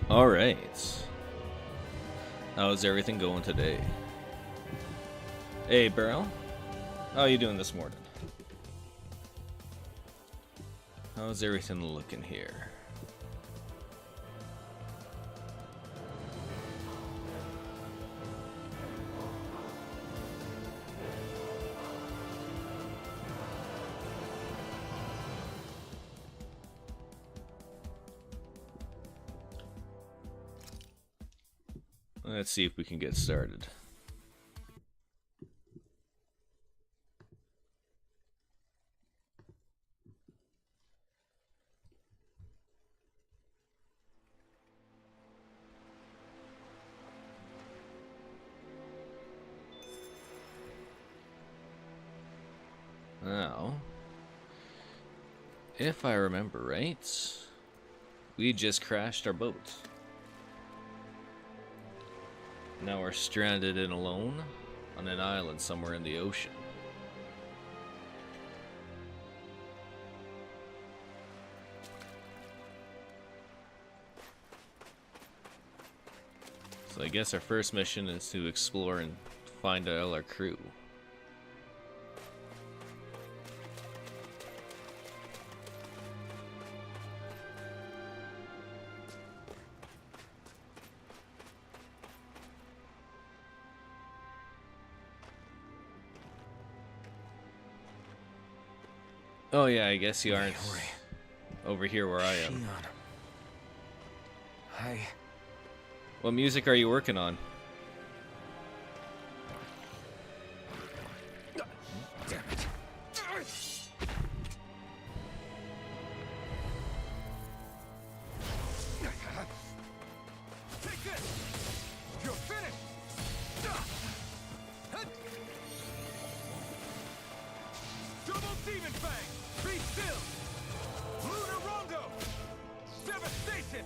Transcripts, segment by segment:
Alright. How's everything going today? Hey, Beryl. How you doing this morning? How's everything looking here? Let's see if we can get started. Now, if I remember right, we just crashed our boat. Now we're stranded and alone on an island somewhere in the ocean. So I guess our first mission is to explore and find all our crew. Oh yeah, I guess you aren't over here where I am. Shion. Hi. What music are you working on? Damn it. Take this! You're finished! Double demon fang! Be still! Lunar rondo! Devastation!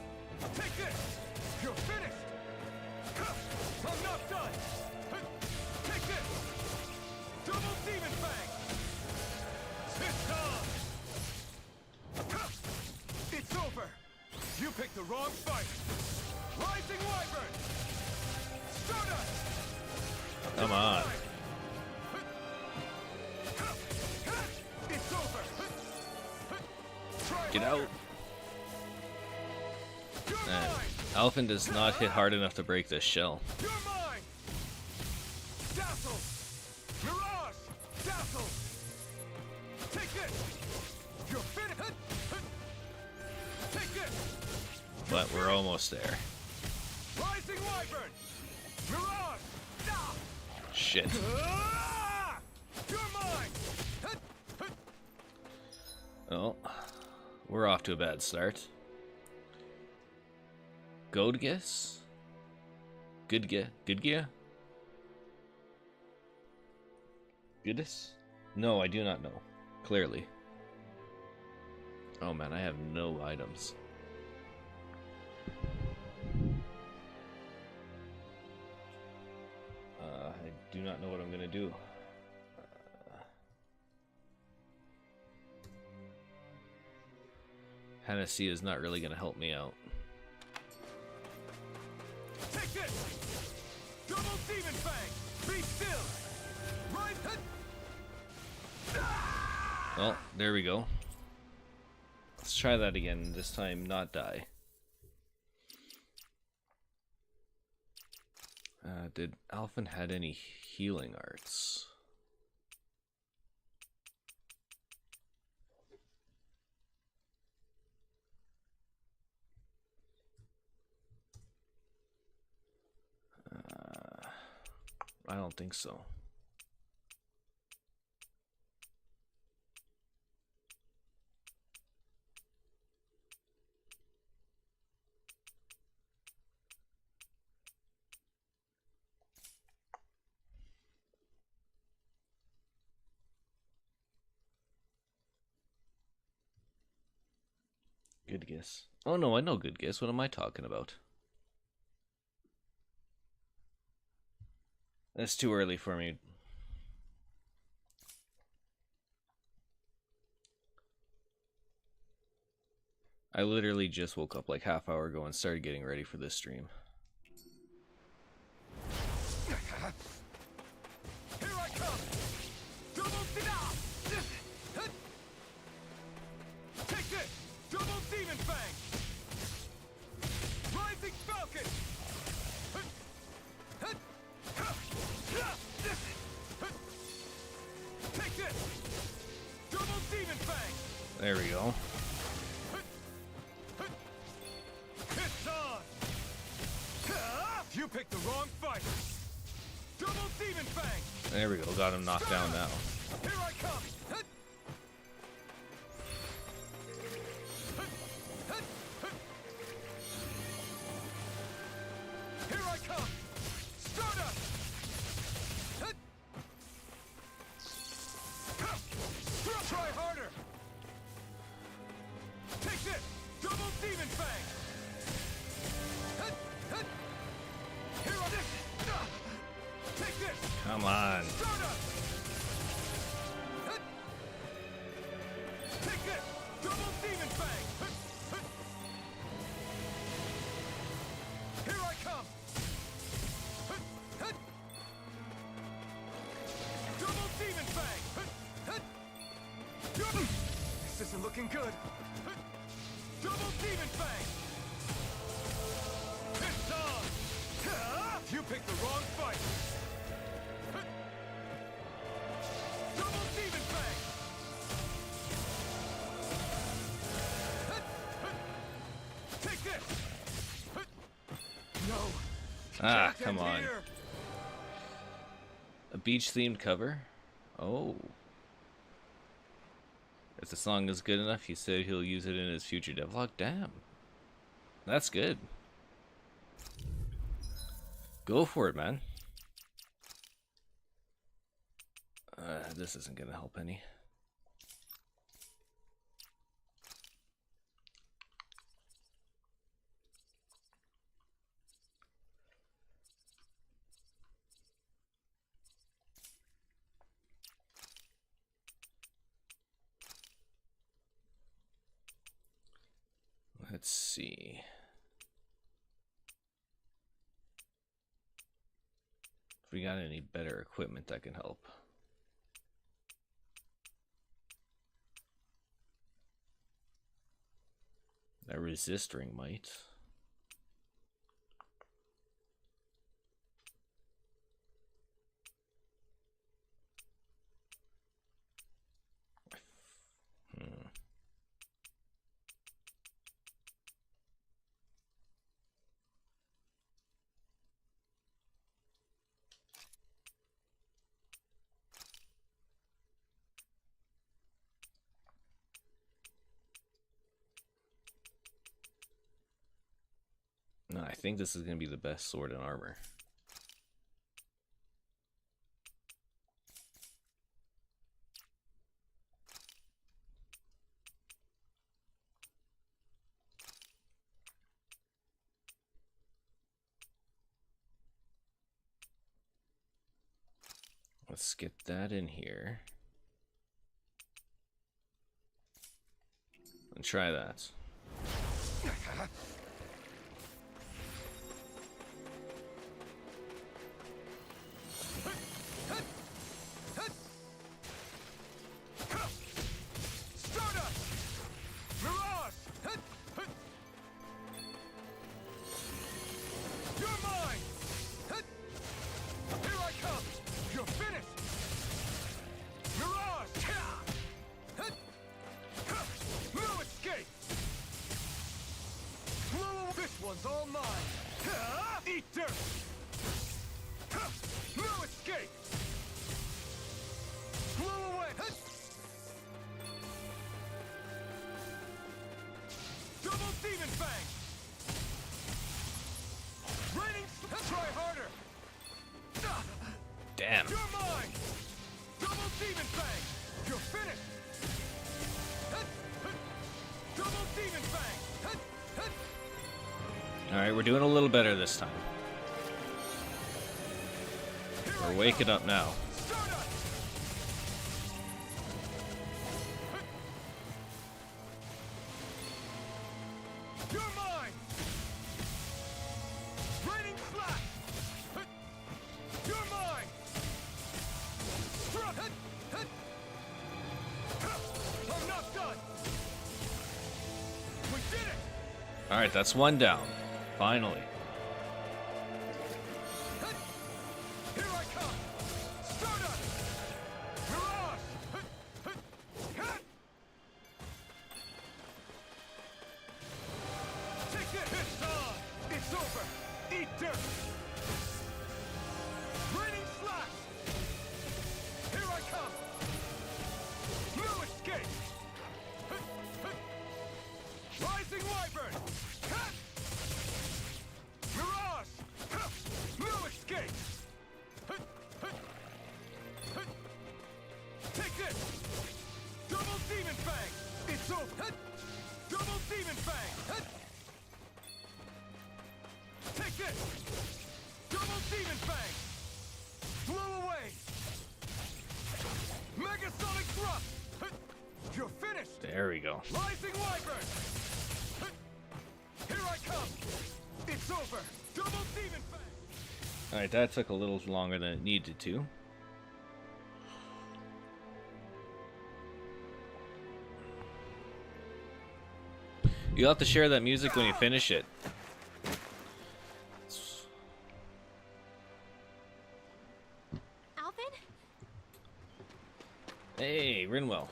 Take this! You're finished! I'm not done! Take this! Double demon fang! It's on! It's over! You picked the wrong fight! Rising Wyvern! Stardust! Come on. It's over! Try Get harder. out. You're Man, mine! Alphen does not hit hard enough to break this shell. You're mine! Dazzle! Mirage! Dazzle! Take this! You're finished! Take this! But we're almost there. Rising Wyvern! Mirage! Ah! Shit. Ah! You're mine! Oh, we're off to a bad start. Good guess? Good guess? Good gear? Goodness? No, I do not know. Clearly. Oh man, I have no items. I do not know what I'm gonna do. Hennessy is not really gonna help me out. Take this! Double demon fang! Be still! Rise! Well, there we go. Let's try that again, this time not die. Did Alphen had any healing arts? I don't think so. Good guess. Oh no, I know good guess. What am I talking about? That's too early for me. I literally just woke up like half hour ago and started getting ready for this stream. Here I come! Double take this! Double demon fang! Rising falcon! Take this! Double demon fang! There we go. It's on! You picked the wrong fight! Double demon fang! There we go. Got him knocked down now. Here I come! Here I come! Stardust! Try harder! Take this! Double demon fang! Here I take this! Come on. Stardust! Take this! Double demon fang! Here I come! Double demon fang! This isn't looking good. Double demon fang! It's on! You picked the wrong fight! Double demon fang! Take this! No! Ah, Can't come end on. here. A beach-themed cover? Oh. If the song is good enough, he said he'll use it in his future devlog. Damn. That's good. Go for it, man. This isn't gonna help any. Let's see. If we got any better equipment that can help. That resist ring might. No, I think this is going to be the best sword and armor. Let's get that in here. And try that. One's all mine. Eat dirt. No escape. Blow away. Double demon fang. Raining. Try harder. Damn. You're mine. Double demon fang. You're finished. Double demon fang. Alright, we're doing a little better this time. We're waking up now. Alright, that's one down. Finally. Here I come! Stardust! Mirage! Take it! It's on! It's over! Eat dirt! Raining slash! Here I come! No escape! Rising wyvern! Mirage! No escape! Take this! Double demon fang! It's over! Double demon fang! Take this! Double demon fang! Blow away! Megasonic thrust! You're finished! There we go. Rising wyvern! Here I come! It's over! Double demon fang! Alright, that took a little longer than it needed to. You'll have to share that music when you finish it. Alvin? Hey, Rinwell.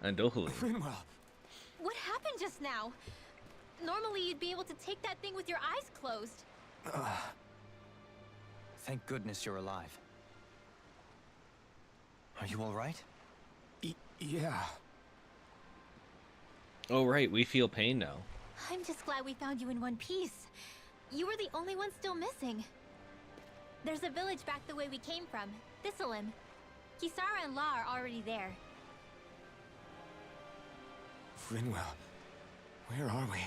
And Dohuli. Rinwell! What happened just now? Normally you'd be able to take that thing with your eyes closed. Thank goodness you're alive. Are you all right? Yeah. Oh, right, we feel pain now. I'm just glad we found you in one piece. You were the only one still missing. There's a village back the way we came from, Thistleim. Kisara and La are already there. Rinwell, where are we?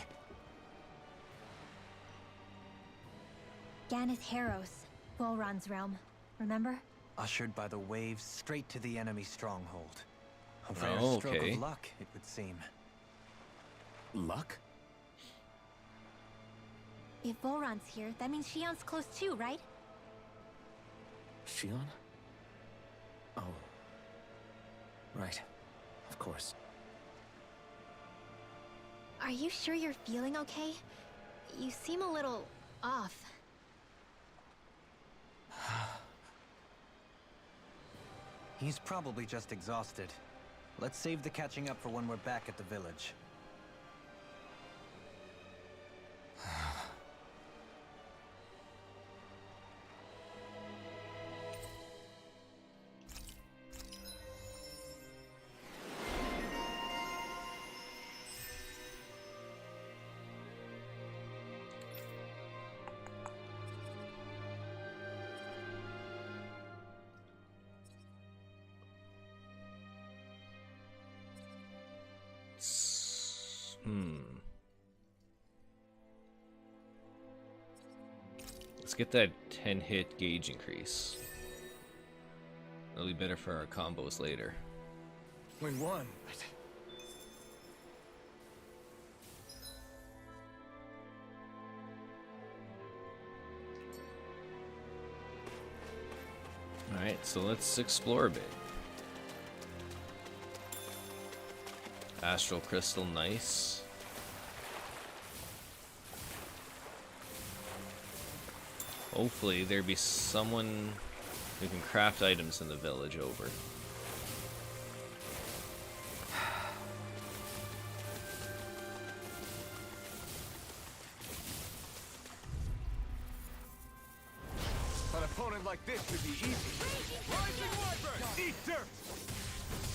Ganeth Haros, Volron's realm. Remember? Ushered by the waves straight to the enemy stronghold. A rare Oh, stroke okay. of luck, it would seem. Luck? If Volron's here, that means Shion's close too, right? Shion? Oh. Right. Of course. Are you sure you're feeling okay? You seem a little off. He's probably just exhausted. Let's save the catching up for when we're back at the village. Let's get that 10 hit gauge increase. That'll be better for our combos later. When one. Alright, so let's explore a bit. Astral crystal, nice. Hopefully there be someone who can craft items in the village over. An opponent like this should be easy. Rising wyvern! Eat dirt!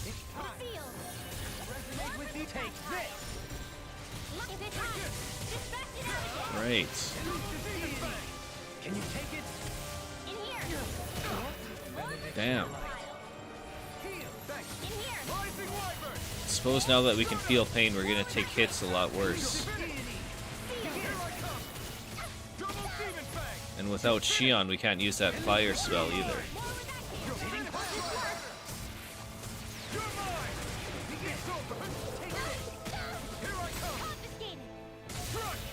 It's sealed. Resonate with the take this! If it's hot, just back it out again. Right. Can you take it? In here. Damn. In here. Rising wyvern! Suppose now that we can feel pain, we're gonna take hits a lot worse. Double demon fang! And without Shion, we can't use that fire spell either. You're mine! It's over! Here I come! Confiscated. Crush!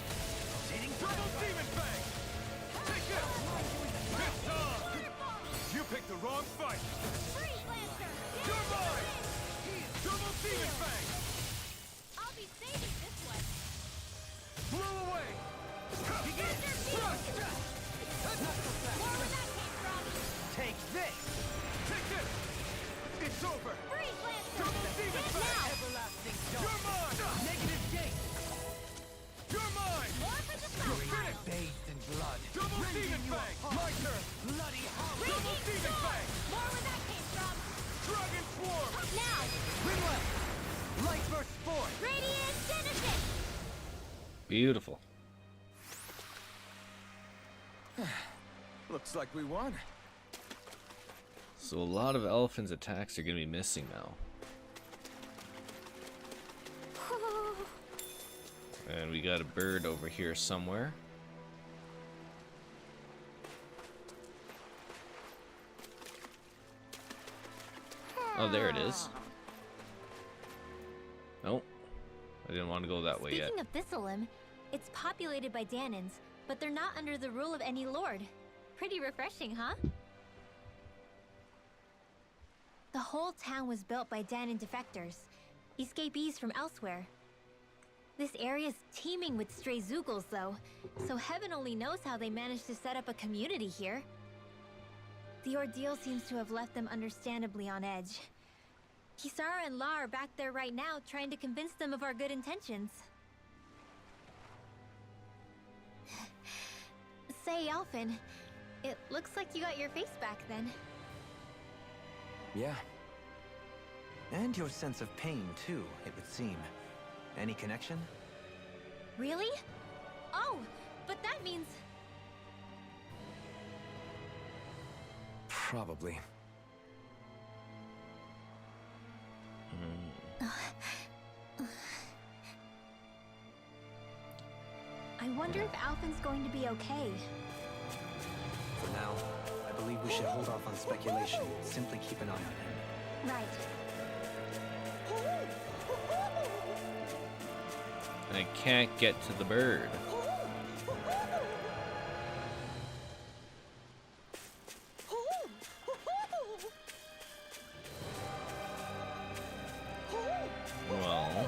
Double demon fang! Take this! It's on! You picked the wrong fight! Free Lancer. You're mine! Double demon fang! I'll be saving this one. Blew away! More where that came from! Take this! Take this! It's over! Freeze, Lancer! Double demon Hit fang! now! Everlasting You're mine! Negative gate! You're mine! More for the You're stockpile! finished! Bathed in blood. Double demon fang! My turn! Bloody hollow! Double Raging demon sword! fang! More where that came from! Dragon swarm! Now! Wind left! Light burst forth! Radiant Genesis! Beautiful. Looks like we won. So a lot of elephants' attacks are going to be missing now. And we got a bird over here somewhere. Oh, there it is. Nope. I didn't want to go that way yet. Speaking of Thistleum, it's populated by Danans, but they're not under the rule of any lord. Pretty refreshing, huh? The whole town was built by Danan defectors, escapees from elsewhere. This area's teeming with stray Zoogles, though, so heaven only knows how they managed to set up a community here. The ordeal seems to have left them understandably on edge. Kisara and La are back there right now trying to convince them of our good intentions. Say, Alphen, it looks like you got your face back then. Yeah. And your sense of pain, too, it would seem. Any connection? Really? Oh, but that means... Probably. I wonder if Alphen's going to be okay. For now, I believe we should hold off on speculation. Simply keep an eye on him. Right. I can't get to the bird. Well.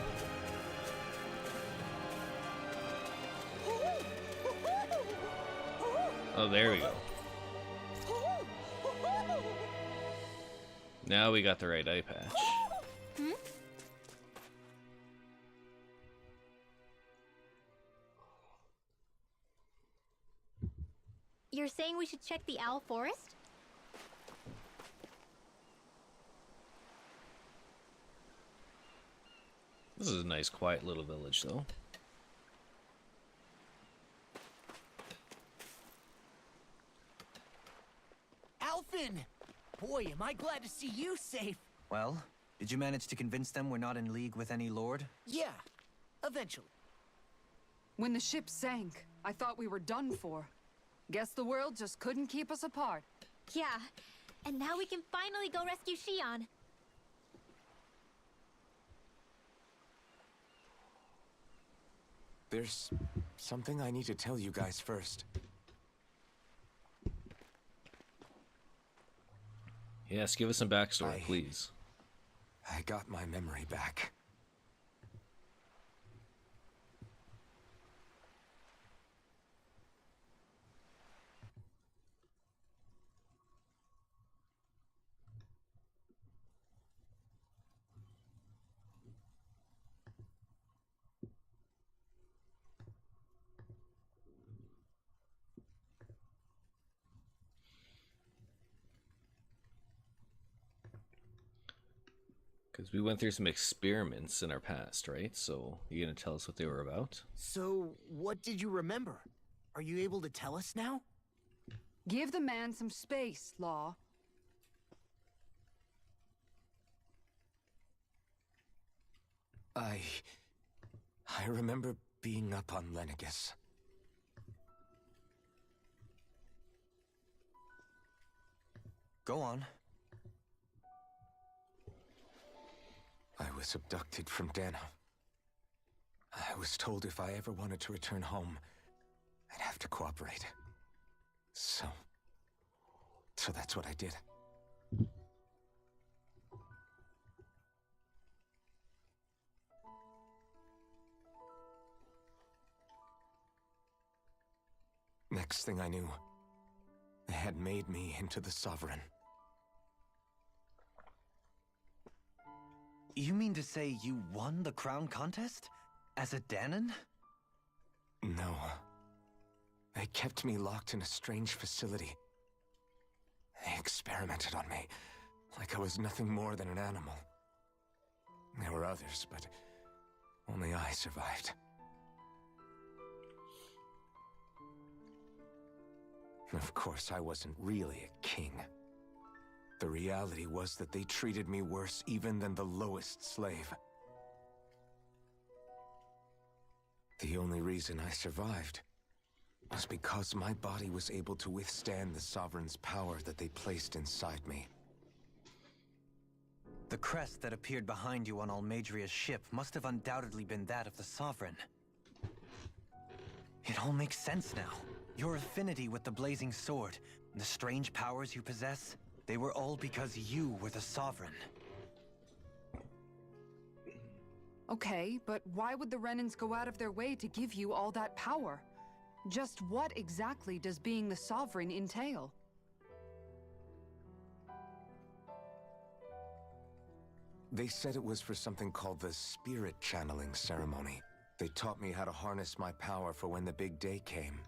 Oh, there we go. Now we got the right eye patch. Hmm? You're saying we should check the Owl Forest? This is a nice, quiet little village, though. Alphen! Boy, am I glad to see you safe. Well, did you manage to convince them we're not in league with any lord? Yeah, eventually. When the ship sank, I thought we were done for. Guess the world just couldn't keep us apart. Yeah, and now we can finally go rescue Shion. There's something I need to tell you guys first. Yes, give us some backstory, please. I got my memory back. Because we went through some experiments in our past, right? So, you gonna tell us what they were about? So, what did you remember? Are you able to tell us now? Give the man some space, Law. I remember being up on Lenegus. Go on. I was abducted from Dano. I was told if I ever wanted to return home, I'd have to cooperate. So that's what I did. Next thing I knew, they had made me into the Sovereign. You mean to say you won the crown contest? As a Danon? No. They kept me locked in a strange facility. They experimented on me, like I was nothing more than an animal. There were others, but only I survived. Of course, I wasn't really a king. The reality was that they treated me worse even than the lowest slave. The only reason I survived was because my body was able to withstand the Sovereign's power that they placed inside me. The crest that appeared behind you on Almeidrea's ship must have undoubtedly been that of the Sovereign. It all makes sense now. Your affinity with the blazing sword, and the strange powers you possess, they were all because you were the Sovereign. Okay, but why would the Renans go out of their way to give you all that power? Just what exactly does being the Sovereign entail? They said it was for something called the spirit channeling ceremony. They taught me how to harness my power for when the big day came.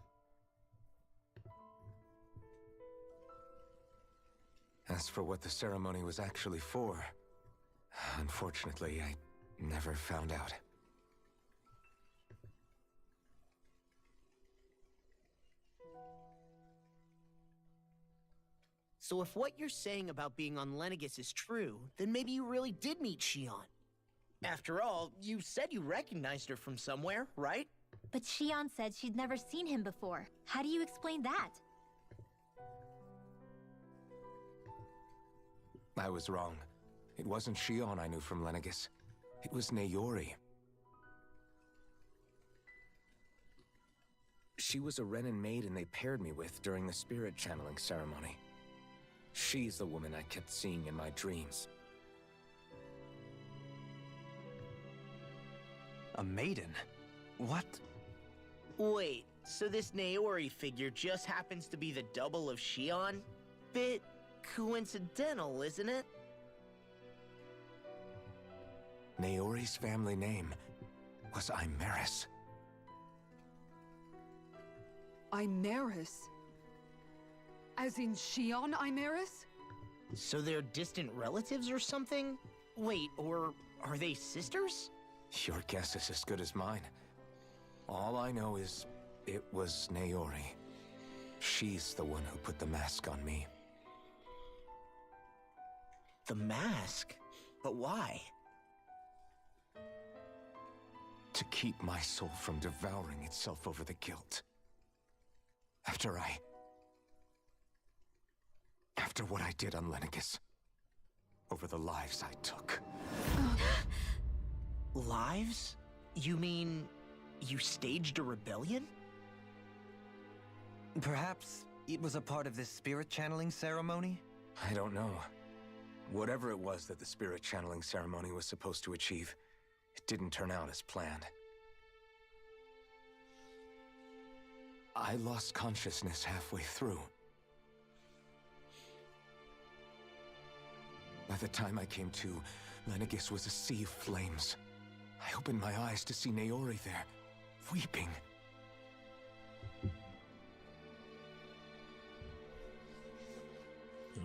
As for what the ceremony was actually for, unfortunately, I never found out. So if what you're saying about being on Lenegis is true, then maybe you really did meet Shion. After all, you said you recognized her from somewhere, right? But Shion said she'd never seen him before. How do you explain that? I was wrong. It wasn't Shion I knew from Lenegis. It was Naori. She was a Renan maiden they paired me with during the spirit channeling ceremony. She's the woman I kept seeing in my dreams. A maiden? What? Wait, so this Naori figure just happens to be the double of Shion? Bit coincidental, isn't it? Naori's family name was Imeris. Imeris? As in Shion Imeris? So they're distant relatives or something? Wait, or are they sisters? Your guess is as good as mine. All I know is it was Naori. She's the one who put the mask on me. The mask? But why? To keep my soul from devouring itself over the guilt. After what I did on Lenegis. Over the lives I took. Lives? You mean you staged a rebellion? Perhaps it was a part of this spirit channeling ceremony? I don't know. Whatever it was that the spirit channeling ceremony was supposed to achieve, it didn't turn out as planned. I lost consciousness halfway through. By the time I came to, Lenegis was a sea of flames. I opened my eyes to see Naori there, weeping.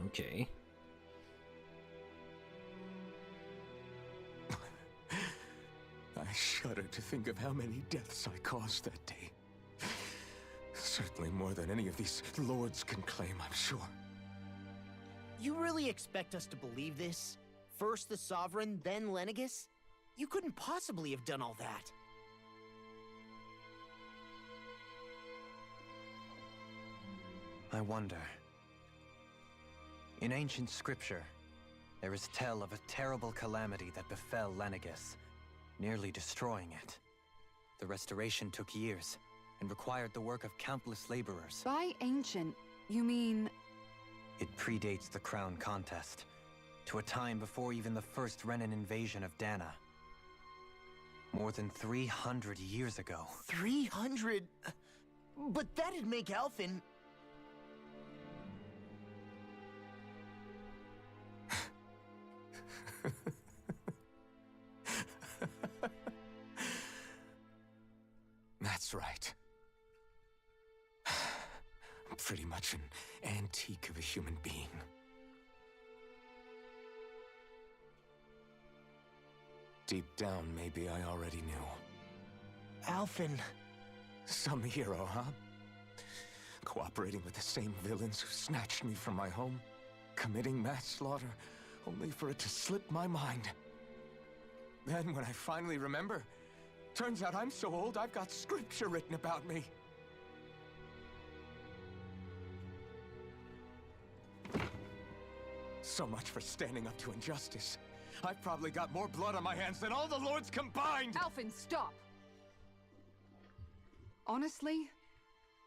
Okay. I shudder to think of how many deaths I caused that day. Certainly more than any of these lords can claim, I'm sure. You really expect us to believe this? First the Sovereign, then Lenegis? You couldn't possibly have done all that. I wonder. In ancient scripture, there is tell of a terrible calamity that befell Lenegis, nearly destroying it. The restoration took years, and required the work of countless laborers. By ancient, you mean... It predates the crown contest, to a time before even the first Renan invasion of Dana. More than 300 years ago. 300? But that'd make Alphen... That's right. I'm pretty much an antique of a human being. Deep down, maybe I already knew. Alphen... Some hero, huh? Cooperating with the same villains who snatched me from my home, committing mass slaughter, only for it to slip my mind. Then, when I finally remember, turns out I'm so old I've got scripture written about me. So much for standing up to injustice. I've probably got more blood on my hands than all the lords combined! Alphen, stop! Honestly,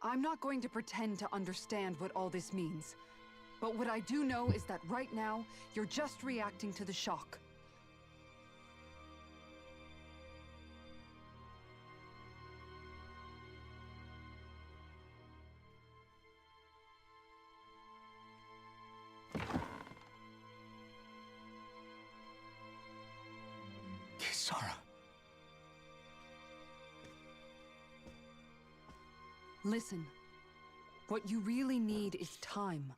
I'm not going to pretend to understand what all this means. But what I do know is that right now, you're just reacting to the shock. Kisara. Listen, what you really need is time.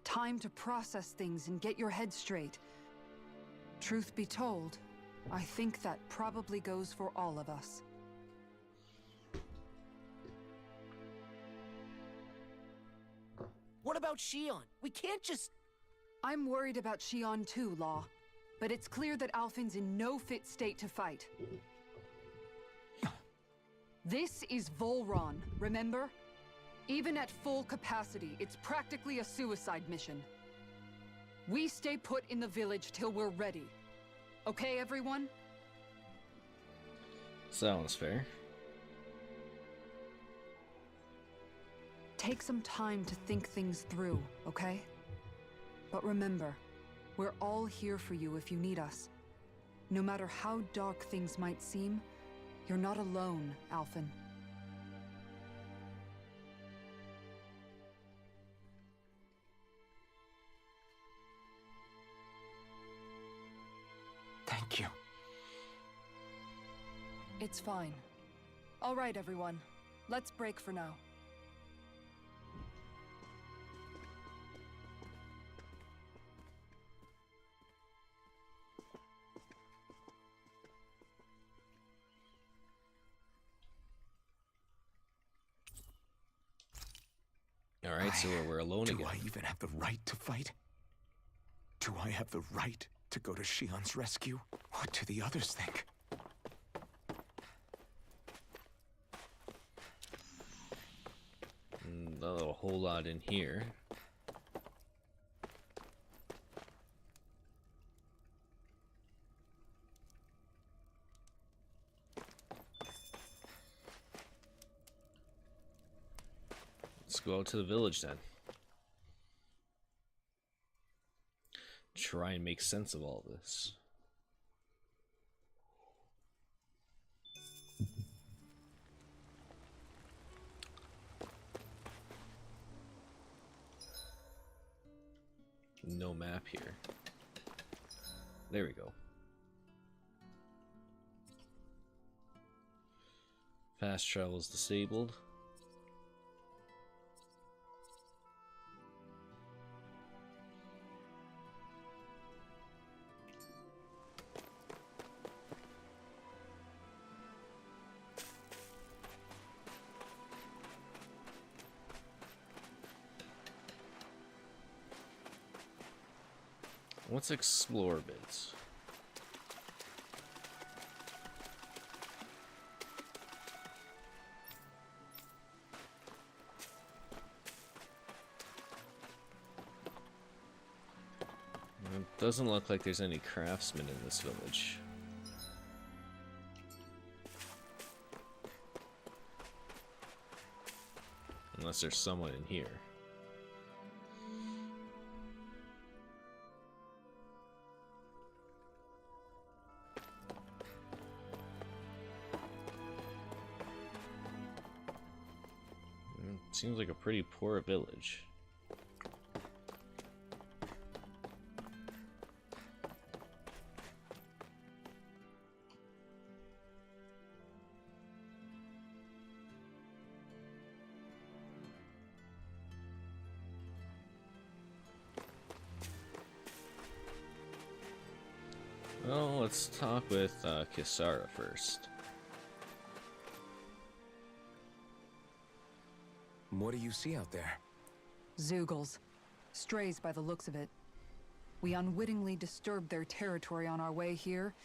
Time to process things and get your head straight. Truth be told, I think that probably goes for all of us. What about Shion? We can't just... I'm worried about Shion too, Law. But it's clear that Alphen's in no fit state to fight. This is Volron, remember? Even at full capacity, it's practically a suicide mission. We stay put in the village till we're ready. Okay, everyone? Sounds fair. Take some time to think things through, okay? But remember, we're all here for you if you need us. No matter how dark things might seem, you're not alone, Alphen. Thank you. It's fine. All right, everyone. Let's break for now. Alright, so we're alone again. Do I even have the right to fight? Do I have the right to go to Shion's rescue? What do the others think? Not a whole lot in here. Let's go out to the village then. Try and make sense of all this. No map here. There we go. Fast travel is disabled. Let's explore a bit. It doesn't look like there's any craftsmen in this village. Unless there's someone in here. Seems like a pretty poor village. Well, let's talk with Kisara first. What do you see out there? Zeugles. Strays by the looks of it. We unwittingly disturbed their territory on our way here,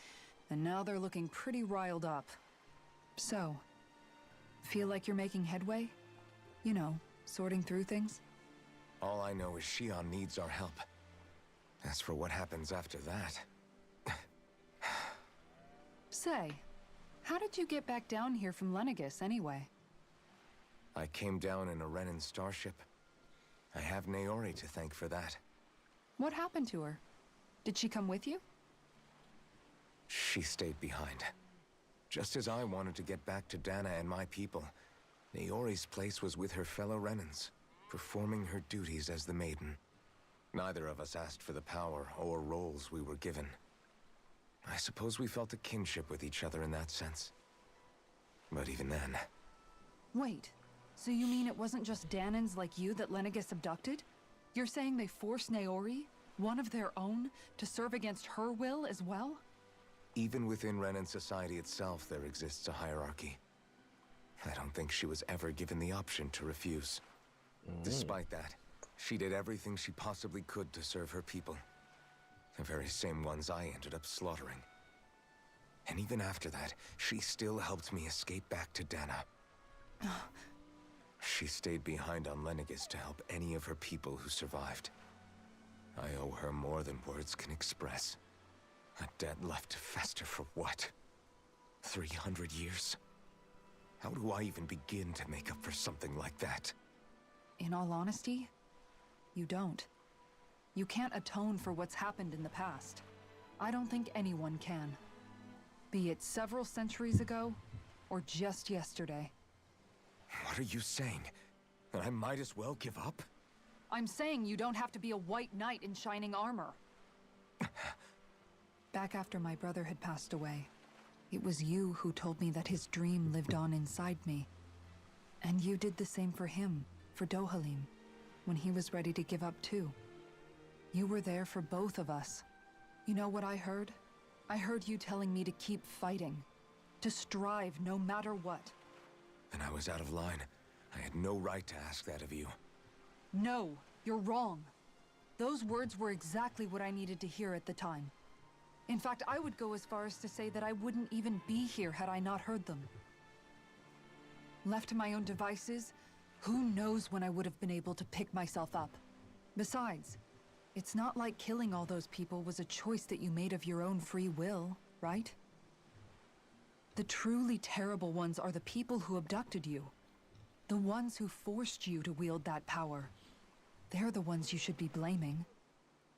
and now they're looking pretty riled up. So, feel like you're making headway? You know, sorting through things? All I know is Shion needs our help. As for what happens after that... Say, how did you get back down here from Lenegis anyway? I came down in a Renan starship. I have Naori to thank for that. What happened to her? Did she come with you? She stayed behind. Just as I wanted to get back to Dana and my people, Naori's place was with her fellow Renans, performing her duties as the Maiden. Neither of us asked for the power or roles we were given. I suppose we felt a kinship with each other in that sense. But even then... Wait, so you mean it wasn't just Danans like you that Lenegis abducted? You're saying they forced Naori, one of their own, to serve against her will as well? Even within Renan society itself, there exists a hierarchy. I don't think she was ever given the option to refuse. Despite that, she did everything she possibly could to serve her people. The very same ones I ended up slaughtering. And even after that, she still helped me escape back to Dana. She stayed behind on Lenegis to help any of her people who survived. I owe her more than words can express. A debt left to fester for what? 300 years? How do I even begin to make up for something like that? In all honesty, you don't. You can't atone for what's happened in the past. I don't think anyone can. Be it several centuries ago, or just yesterday. What are you saying? That I might as well give up? I'm saying you don't have to be a white knight in shining armor. Back after my brother had passed away, it was you who told me that his dream lived on inside me. And you did the same for him, for Dohalim, when he was ready to give up too. You were there for both of us. You know what I heard? I heard you telling me to keep fighting, to strive no matter what. And I was out of line. I had no right to ask that of you. No, you're wrong. Those words were exactly what I needed to hear at the time. In fact, I would go as far as to say that I wouldn't even be here had I not heard them. Left to my own devices, who knows when I would have been able to pick myself up. Besides, it's not like killing all those people was a choice that you made of your own free will, right? The truly terrible ones are the people who abducted you. The ones who forced you to wield that power. They're the ones you should be blaming.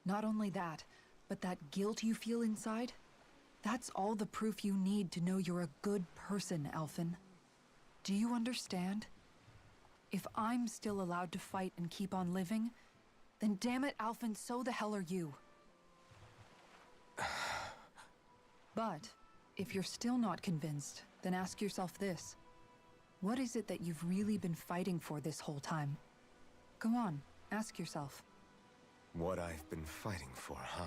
Not only that, but that guilt you feel inside, that's all the proof you need to know you're a good person, Alphen. Do you understand? If I'm still allowed to fight and keep on living, then damn it, Alphen, so the hell are you. But, if you're still not convinced, then ask yourself this. What is it that you've really been fighting for this whole time? Go on, ask yourself. What I've been fighting for, huh?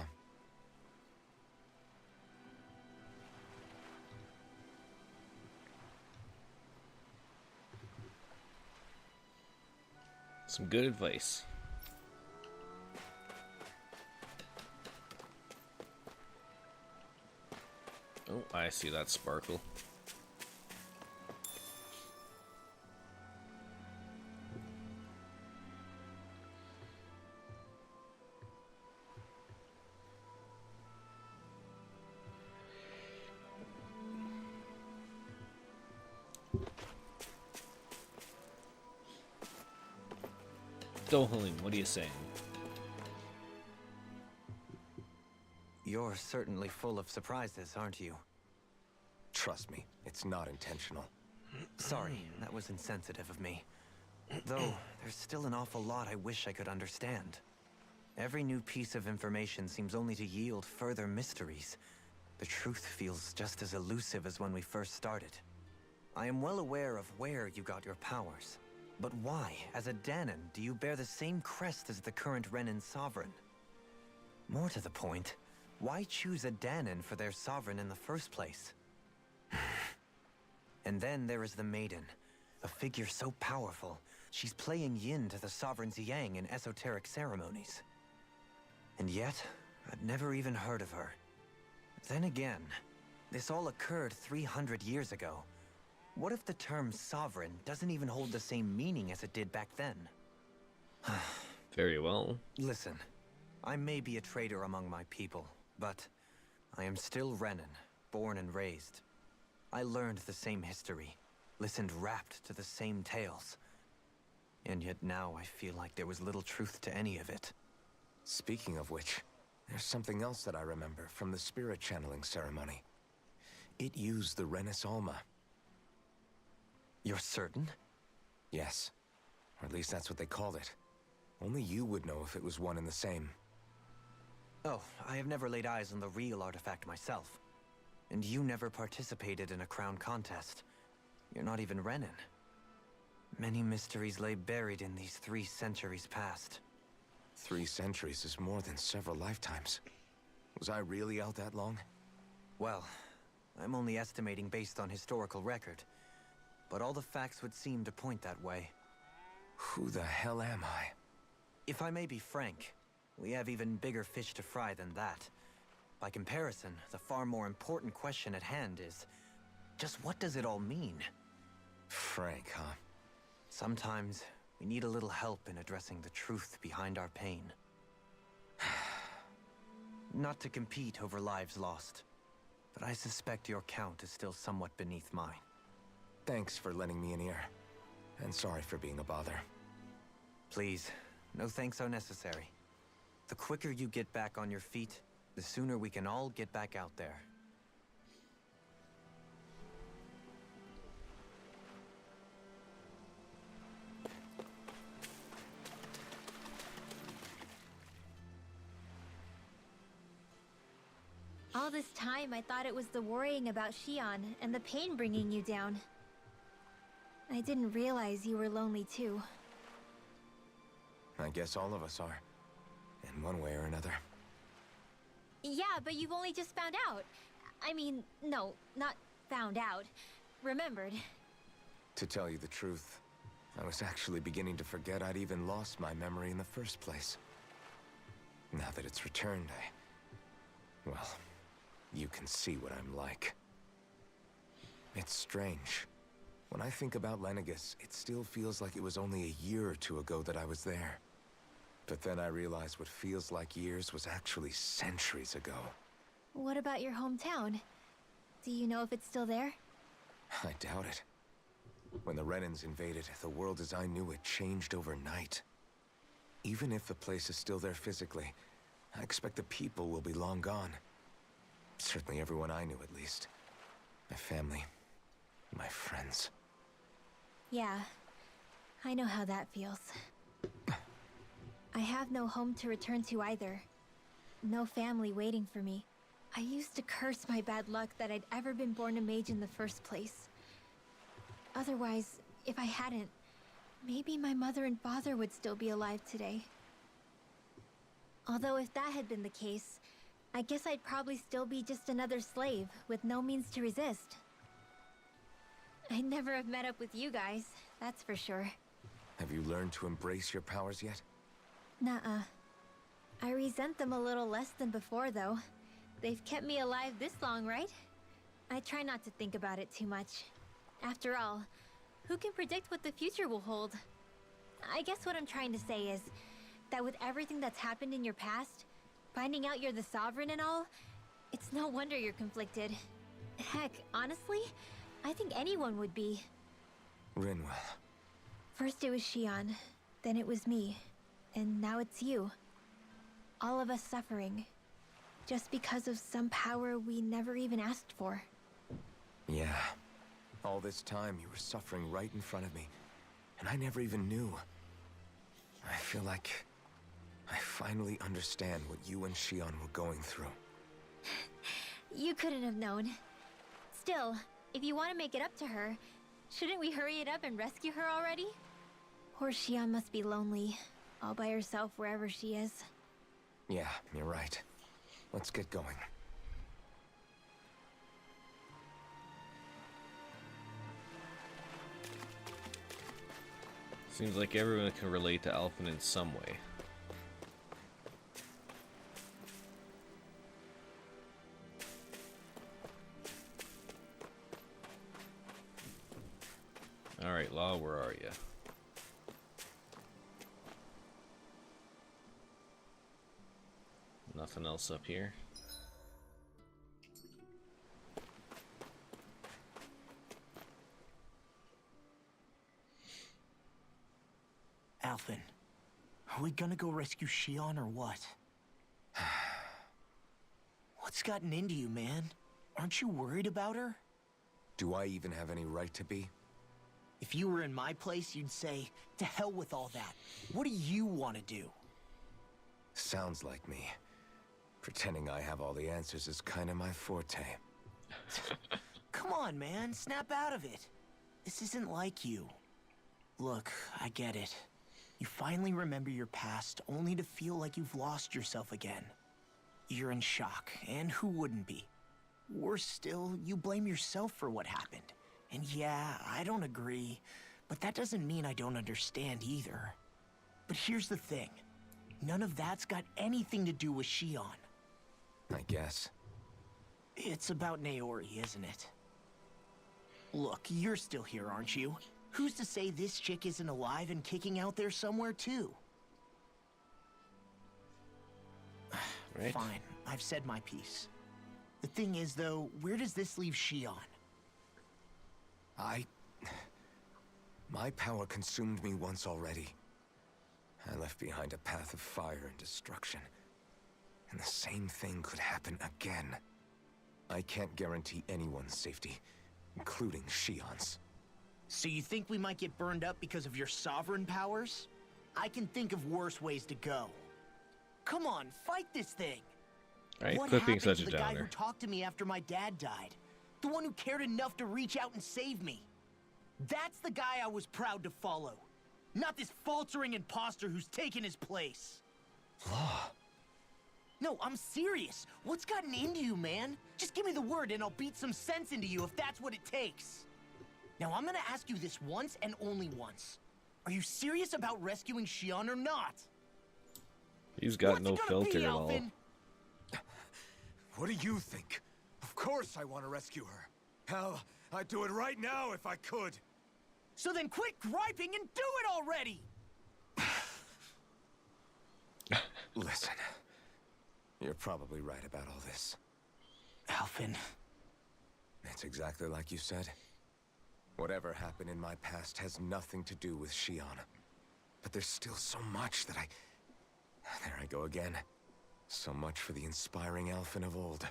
Some good advice. Oh, I see that sparkle. Dohalim, what are you saying? You're certainly full of surprises, aren't you? Trust me, it's not intentional. Sorry, that was insensitive of me. Though, there's still an awful lot I wish I could understand. Every new piece of information seems only to yield further mysteries. The truth feels just as elusive as when we first started. I am well aware of where you got your powers. But why, as a Danon, do you bear the same crest as the current Renan sovereign? More to the point, why choose a Danon for their sovereign in the first place? And then there is the Maiden, a figure so powerful, she's playing yin to the sovereign's yang in esoteric ceremonies. And yet, I'd never even heard of her. Then again, this all occurred 300 years ago. What if the term sovereign doesn't even hold the same meaning as it did back then? Very well. Listen, I may be a traitor among my people, but I am still Renan, born and raised. I learned the same history, listened rapt to the same tales. And yet now I feel like there was little truth to any of it. Speaking of which, there's something else that I remember from the spirit channeling ceremony. It used the Renis Alma. You're certain? Yes. Or at least that's what they called it. Only you would know if it was one and the same. Oh, I have never laid eyes on the real artifact myself. And you never participated in a crown contest. You're not even Renan. Many mysteries lay buried in these 3 centuries past. 3 centuries is more than several lifetimes. Was I really out that long? Well, I'm only estimating based on historical record. But all the facts would seem to point that way. Who the hell am I? If I may be frank, we have even bigger fish to fry than that. By comparison, the far more important question at hand is, just what does it all mean? Frank, huh? Sometimes, we need a little help in addressing the truth behind our pain. Not to compete over lives lost, but I suspect your count is still somewhat beneath mine. Thanks for lending me an ear. And sorry for being a bother. Please, no thanks are necessary. The quicker you get back on your feet, the sooner we can all get back out there. All this time, I thought it was the worrying about Shion and the pain bringing you down. I didn't realize you were lonely too. I guess all of us are. In one way or another. Yeah, but you've only just found out. I mean, no, not found out. Remembered. To tell you the truth, I was actually beginning to forget I'd even lost my memory in the first place. Now that it's returned, well, you can see what I'm like. It's strange. When I think about Lenegis, it still feels like it was only a year or 2 ago that I was there. But then I realized what feels like years was actually centuries ago. What about your hometown? Do you know if it's still there? I doubt it. When the Renans invaded, the world as I knew it changed overnight. Even if the place is still there physically, I expect the people will be long gone. Certainly everyone I knew, at least. My family. My friends. Yeah, I know how that feels. I have no home to return to either. No family waiting for me. I used to curse my bad luck that I'd ever been born a mage in the first place. Otherwise, if I hadn't, maybe my mother and father would still be alive today. Although if that had been the case, I guess I'd probably still be just another slave with no means to resist. I'd never have met up with you guys, that's for sure. Have you learned to embrace your powers yet? Nuh-uh. I resent them a little less than before, though. They've kept me alive this long, right? I try not to think about it too much. After all, who can predict what the future will hold? I guess what I'm trying to say is that with everything that's happened in your past, finding out you're the Sovereign and all, it's no wonder you're conflicted. Heck, honestly, I think anyone would be. Rinwell. First it was Shion, then it was me, and now it's you. All of us suffering, just because of some power we never even asked for. Yeah. All this time you were suffering right in front of me. and I never even knew. I feel like I finally understand what you and Shion were going through. You couldn't have known. Still, if you want to make it up to her, shouldn't we hurry it up and rescue her already? Poor Shion must be lonely, all by herself wherever she is. Yeah, you're right. Let's get going. Seems like everyone can relate to Alphen in some way. Alright, Law, where are you? Nothing else up here? Alphen, are we gonna go rescue Shion or what? What's gotten into you, man? Aren't you worried about her? Do I even have any right to be? If you were in my place, you'd say, to hell with all that. What do you want to do? Sounds like me. Pretending I have all the answers is kind of my forte. Come on, man. Snap out of it. This isn't like you. Look, I get it. You finally remember your past, only to feel like you've lost yourself again. You're in shock, and who wouldn't be? Worse still, you blame yourself for what happened. And yeah, I don't agree, but that doesn't mean I don't understand either. But here's the thing. None of that's got anything to do with Shion. I guess. It's about Naori, isn't it? Look, you're still here, aren't you? Who's to say this chick isn't alive and kicking out there somewhere, too? Right. Fine, I've said my piece. The thing is, though, where does this leave Shion? My power consumed me once already. I left behind a path of fire and destruction. And the same thing could happen again. I can't guarantee anyone's safety, including Shion's. So you think we might get burned up because of your sovereign powers? I can think of worse ways to go. Come on, fight this thing! Alright, What quit being happened such to a the guy who downer. talked to me after my dad died? The one who cared enough to reach out and save me? That's the guy I was proud to follow. Not this faltering imposter who's taken his place. Law. No, I'm serious. What's gotten into you, man? Just give me the word and I'll beat some sense into you if that's what it takes. Now, I'm gonna ask you this once and only once. Are you serious about rescuing Shion or not? He's got What's no it gonna filter be, at all. Alphen? What do you think? Of course I want to rescue her. Hell, I'd do it right now if I could. So then quit griping and do it already! Listen, you're probably right about all this. Alphen. It's exactly like you said. Whatever happened in my past has nothing to do with Shion. But there's still so much that There I go again. So much for the inspiring Alphen of old.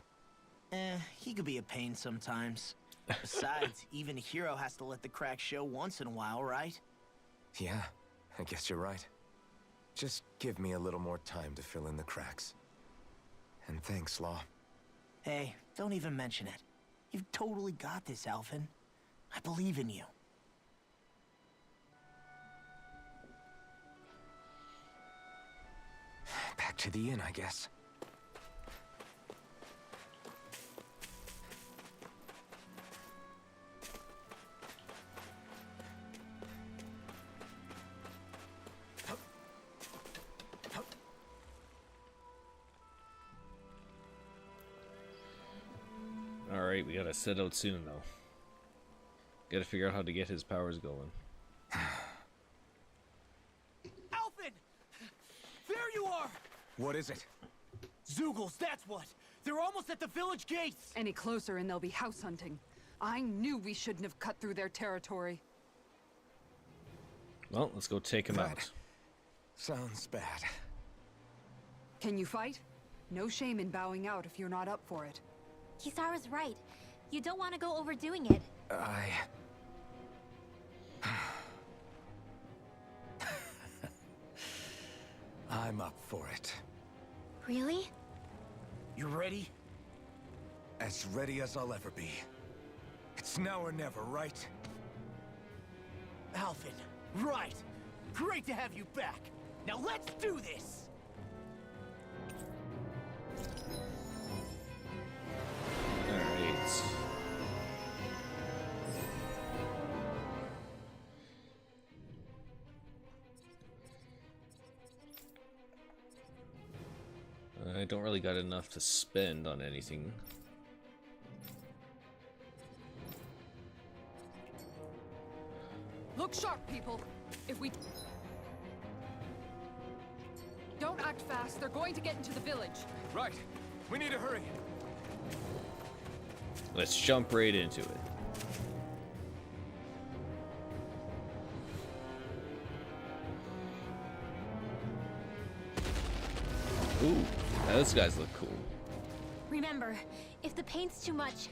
He could be a pain sometimes. Besides, even a hero has to let the cracks show once in a while, right? Yeah, I guess you're right. Just give me a little more time to fill in the cracks. And thanks, Law. Hey, don't even mention it. You've totally got this, Alphen. I believe in you. Back to the inn, I guess. Alright, we gotta set out soon, though. Gotta figure out how to get his powers going. Alphen! There you are! What is it? Zeugles, that's what! They're almost at the village gates! Any closer and they'll be house hunting. I knew we shouldn't have cut through their territory. Well, let's go take him out. Sounds bad. Can you fight? No shame in bowing out if you're not up for it. Kisara's right. You don't want to go overdoing it. I'm up for it. Really? You ready? As ready as I'll ever be. It's now or never, right? Alvin, right. Great to have you back. Now let's do this! Alright. I don't really got enough to spend on anything. Look sharp, people. If we don't act fast, they're going to get into the village. Right. We need to hurry. Let's jump right into it. Ooh, those guys look cool. Remember, if the paint's too much,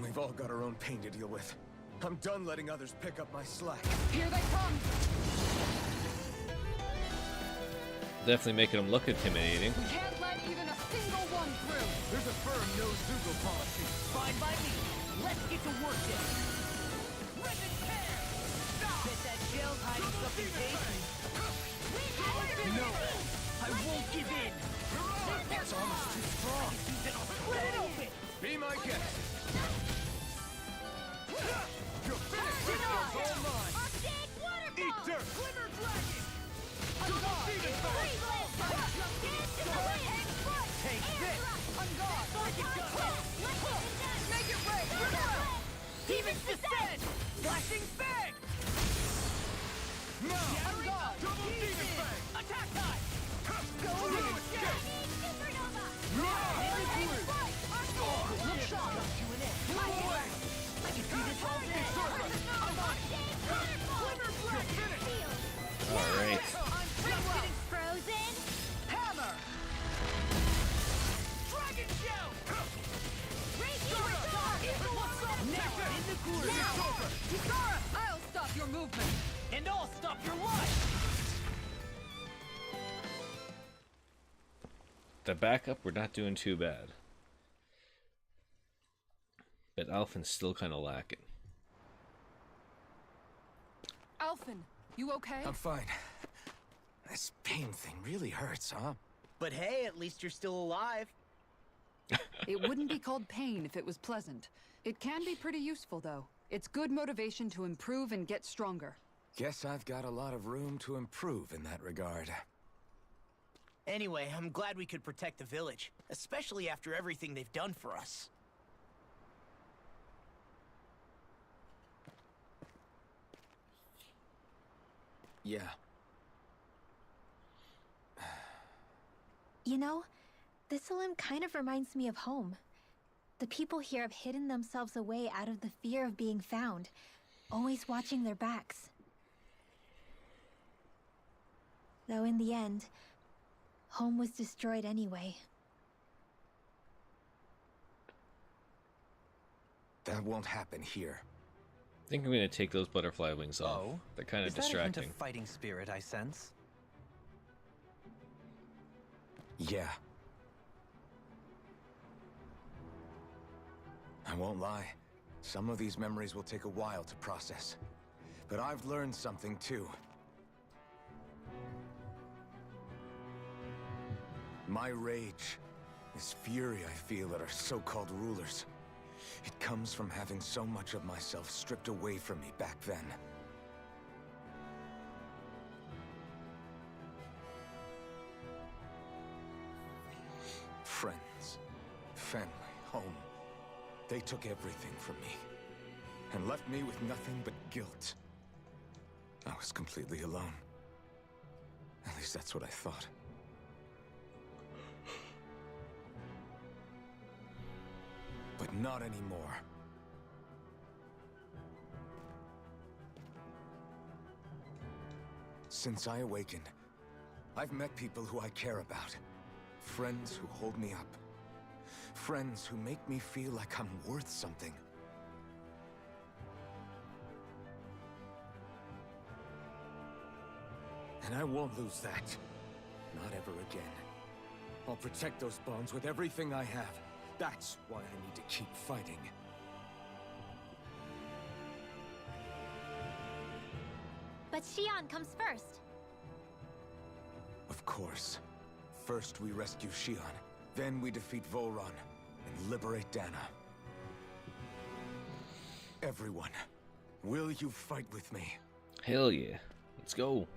We've all got our own pain to deal with. I'm done letting others pick up my slack. Here they come. Definitely making them look intimidating. We can't let even a single one through. There's a firm no-Zoogle policy. Fine by me. Let's get to work then. Rip and tear! Stop! Bet that shell's hiding something tasty. No! I won't give in! It's almost too strong. Then I'll split it open! Be my guest. Your finish This is one's all mine. Eat dirt. Glimmer dragon! Double demon bang. Take this! Make it rain. Demons descend! Flashing fang! Now. I'm gone! Double demon bang. Attack time! Go Through again! escape. Look sharp! To an end. Away. I can do this all day! Glimmer dragon! Alright. getting frozen. Hammer! Dragon shell! Now in the corner! Kisara, I'll stop your movement. And I'll stop your life! The backup, we're not doing too bad. But Alphen's still kind of lacking. Alphen, you okay? I'm fine. This pain thing really hurts, huh? But hey, at least you're still alive. It wouldn't be called pain if it was pleasant. It can be pretty useful, though. It's good motivation to improve and get stronger. Guess I've got a lot of room to improve in that regard. Anyway, I'm glad we could protect the village, especially after everything they've done for us. Yeah. You know, this limb kind of reminds me of home. The people here have hidden themselves away out of the fear of being found, always watching their backs. Though in the end, home was destroyed anyway. That won't happen here. I think I'm going to take those butterfly wings off. Oh? They're kind of Is that a hint distracting. of fighting spirit I sense? Yeah. I won't lie. Some of these memories will take a while to process. But I've learned something too. My rage, this fury I feel at our so-called rulers, it comes from having so much of myself stripped away from me back then. Friends, family, home. They took everything from me and left me with nothing but guilt. I was completely alone. At least that's what I thought. But not anymore. Since I awakened, I've met people who I care about. Friends who hold me up. Friends who make me feel like I'm worth something. And I won't lose that. Not ever again. I'll protect those bones with everything I have. That's why I need to keep fighting. But Shion comes first. Of course. First we rescue Shion, then we defeat Volron, and liberate Dana. Everyone, will you fight with me? Hell yeah. Let's go.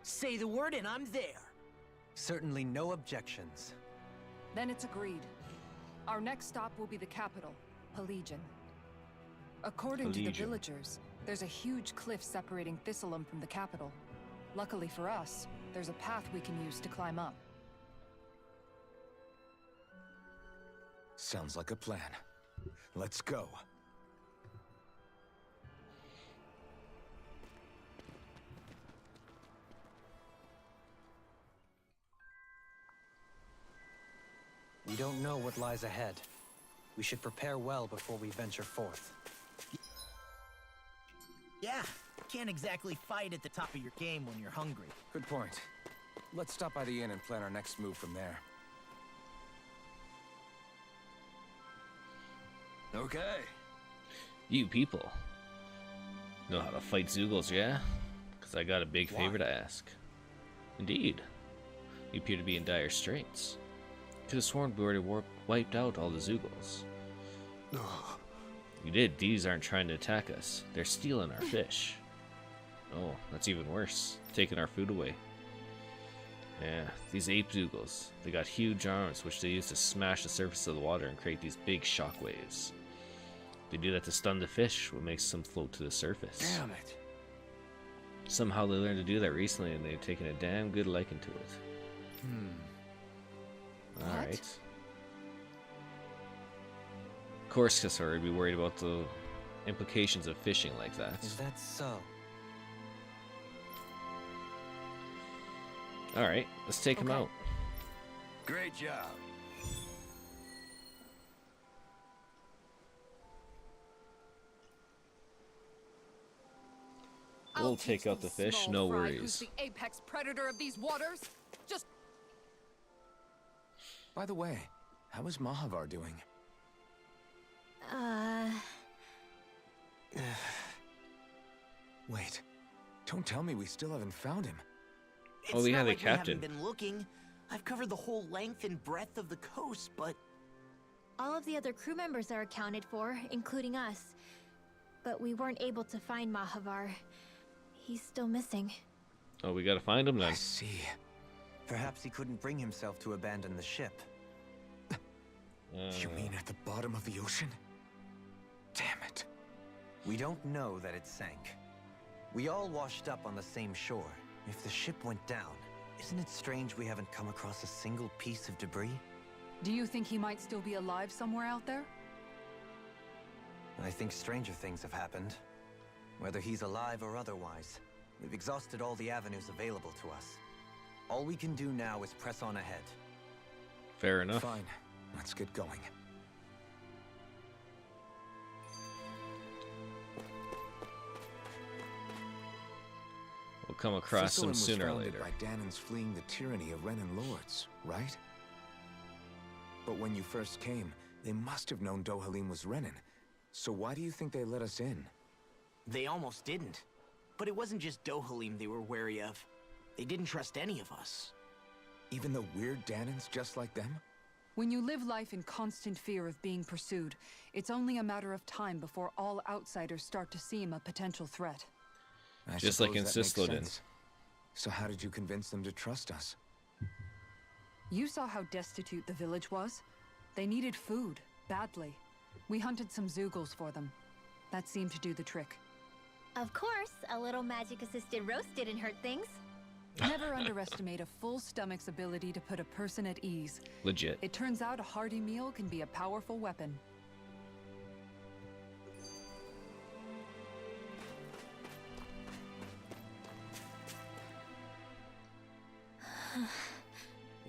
Say the word and I'm there. Certainly no objections. Then it's agreed. Our next stop will be the capital, Pelegion. According to the Pelegion. villagers, there's a huge cliff separating Thistleum from the capital. Luckily for us, there's a path we can use to climb up. Sounds like a plan. Let's go. We don't know what lies ahead. We should prepare well before we venture forth. Yeah, can't exactly fight at the top of your game when you're hungry. Good point. Let's stop by the inn and plan our next move from there. Okay. You people know how to fight Zeugles, yeah? Because I got a big favor to ask. Indeed. You appear to be in dire straits. Could have sworn we already wiped out all the Zeugles. You did. These aren't trying to attack us. They're stealing our fish. Oh, that's even worse. Taking our food away. Yeah, these ape Zeugles. They got huge arms which they use to smash the surface of the water and create these big shock waves. They do that to stun the fish, what makes them float to the surface. Damn it. Somehow they learned to do that recently and they've taken a damn good liking to it. Alright. Of course, Cassor would be worried about the implications of fishing like that. Is that so? Alright, let's take him out. Great job. We'll take out the fish, no worries. Who's the apex predator of these waters? Just By the way, how is Mahavar doing? Wait, don't tell me we still haven't found him. Oh, we It's have not the like we captain. haven't been looking. I've covered the whole length and breadth of the coast, but All of the other crew members are accounted for, including us. But we weren't able to find Mahavar. He's still missing. Oh, we gotta find him I then. see. Perhaps he couldn't bring himself to abandon the ship. You mean at the bottom of the ocean? Damn it. We don't know that it sank. We all washed up on the same shore. If the ship went down, isn't it strange we haven't come across a single piece of debris? do you think he might still be alive somewhere out there? I think stranger things have happened. Whether he's alive or otherwise, we've exhausted all the avenues available to us. All we can do now is press on ahead. Fair enough. Fine, let's get going. We'll come across Thistleum him was sooner or founded later. by Danan's fleeing the tyranny of Renan lords, right? But when you first came, they must have known Dohalim was Renan. So why do you think they let us in? they almost didn't. But it wasn't just Dohalim they were wary of. They didn't trust any of us. Even the weird Danans just like them? When you live life in constant fear of being pursued, it's only a matter of time before all outsiders start to seem a potential threat. I Just like suppose in that makes Sislodin. sense. So how did you convince them to trust us? You saw how destitute the village was. They needed food, badly. We hunted some Zeugles for them. That seemed to do the trick. Of course, a little magic-assisted roast didn't hurt things. Never underestimate a full stomach's ability to put a person at ease. Legit. It turns out a hearty meal can be a powerful weapon.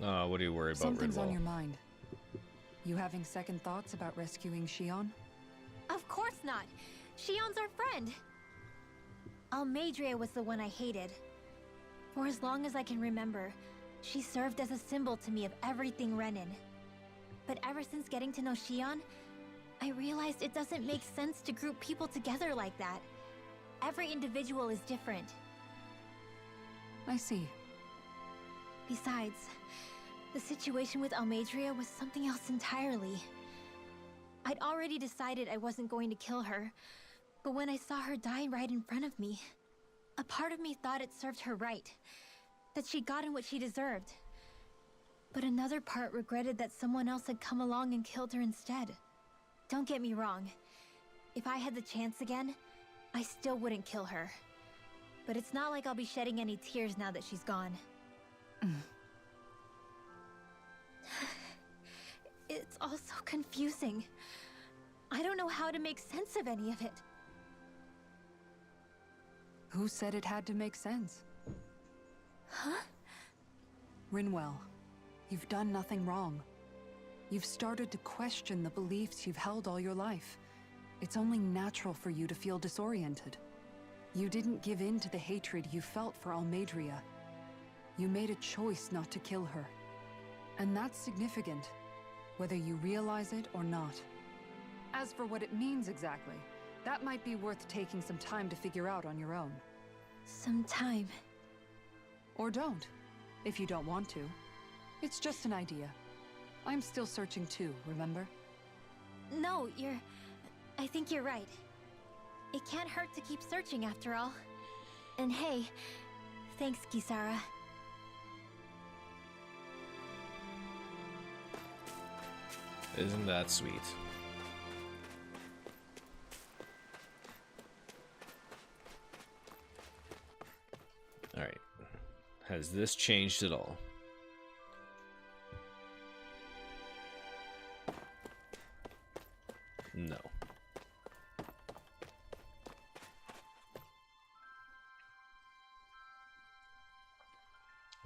Oh, what are you worried about, Something's on Ridwall? your mind. You having second thoughts about rescuing Shion? Of course not. Shion's our friend. Almeidrea was the one I hated. For as long as I can remember, She served as a symbol to me of everything Renin. But ever since getting to know Shion, I realized it doesn't make sense to group people together like that. Every individual is different. I see. Besides, the situation with Almeidrea was something else entirely. I'd already decided I wasn't going to kill her, but when I saw her die right in front of me, a part of me thought it served her right, that she'd gotten what she deserved. But another part regretted that someone else had come along and killed her instead. Don't get me wrong. If I had the chance again, I still wouldn't kill her. But it's not like I'll be shedding any tears now that she's gone. It's all so confusing. I don't know how to make sense of any of it. Who said it had to make sense? Huh? Rinwell, you've done nothing wrong. You've started to question the beliefs you've held all your life. It's only natural for you to feel disoriented. You didn't give in to the hatred you felt for Almeidrea. You made a choice not to kill her. And that's significant, whether you realize it or not. As for what it means exactly, that might be worth taking some time to figure out on your own. Some time. Or don't, if you don't want to. It's just an idea. I'm still searching too, remember? No, I think you're right. It can't hurt to keep searching after all. And hey, thanks, Kisara. Isn't that sweet? Alright. Has this changed at all? No.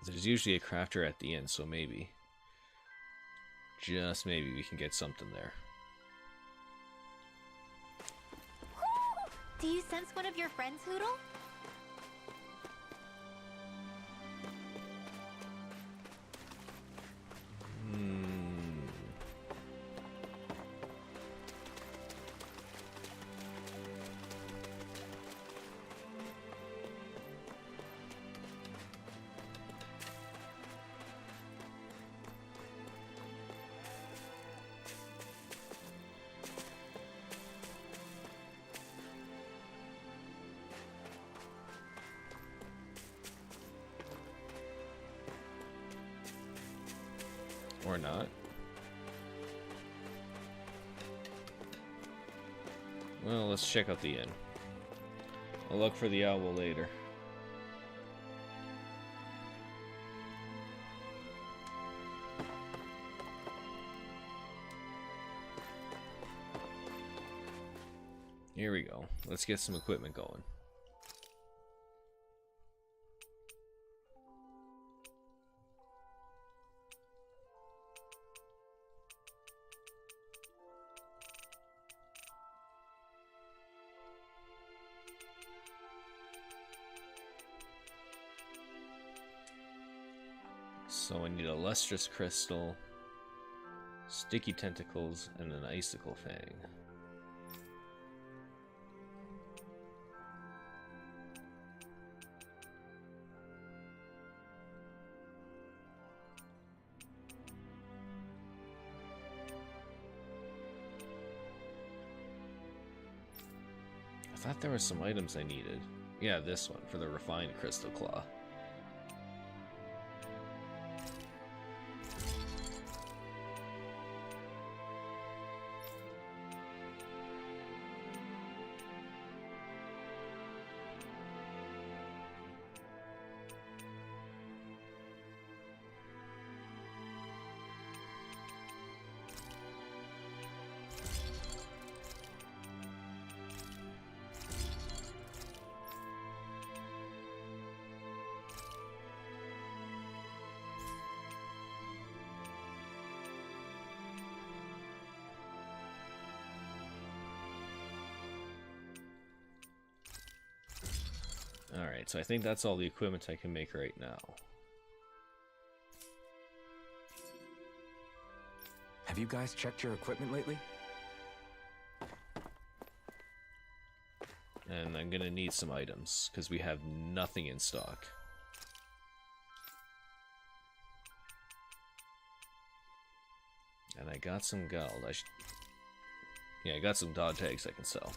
There's usually a crafter at the end, so maybe. Just maybe we can get something there. Do you sense one of your friends, Hoodle? Or not. Well, let's check out the inn. I'll look for the owl later. Here we go. Let's get some equipment going. So I need a lustrous crystal, sticky tentacles, and an icicle fang. I thought there were some items I needed. Yeah, this one for the refined crystal claw. Alright, so I think that's all the equipment I can make right now. Have you guys checked your equipment lately? And I'm gonna need some items, because we have nothing in stock. And I got some gold. Yeah, I got some dog tags I can sell.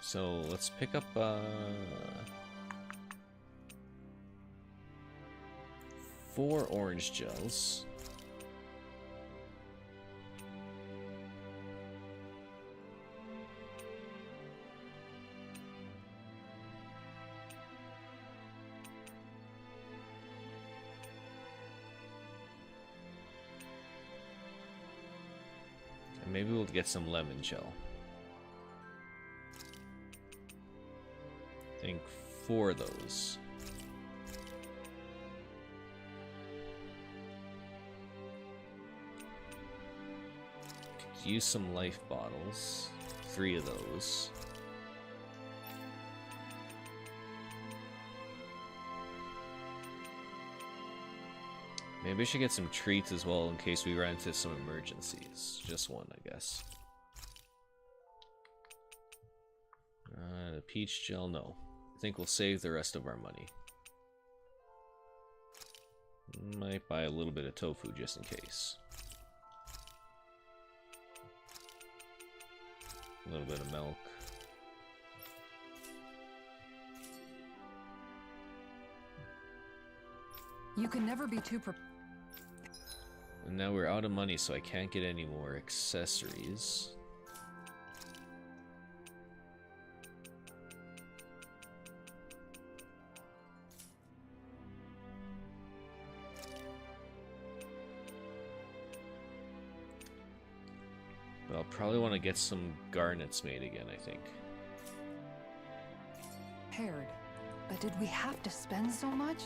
So let's pick up 4 orange gels. And maybe we'll get some lemon gel. I think 4 of those. Could use some life bottles. 3 of those. Maybe I should get some treats as well in case we run into some emergencies. Just one, I guess. The peach gel, no. I think we'll save the rest of our money. Might buy a little bit of tofu just in case. A little bit of milk. You can never be too And now we're out of money, so I can't get any more accessories. But I'll probably want to get some garnets made again, I think. prepared. But did we have to spend so much?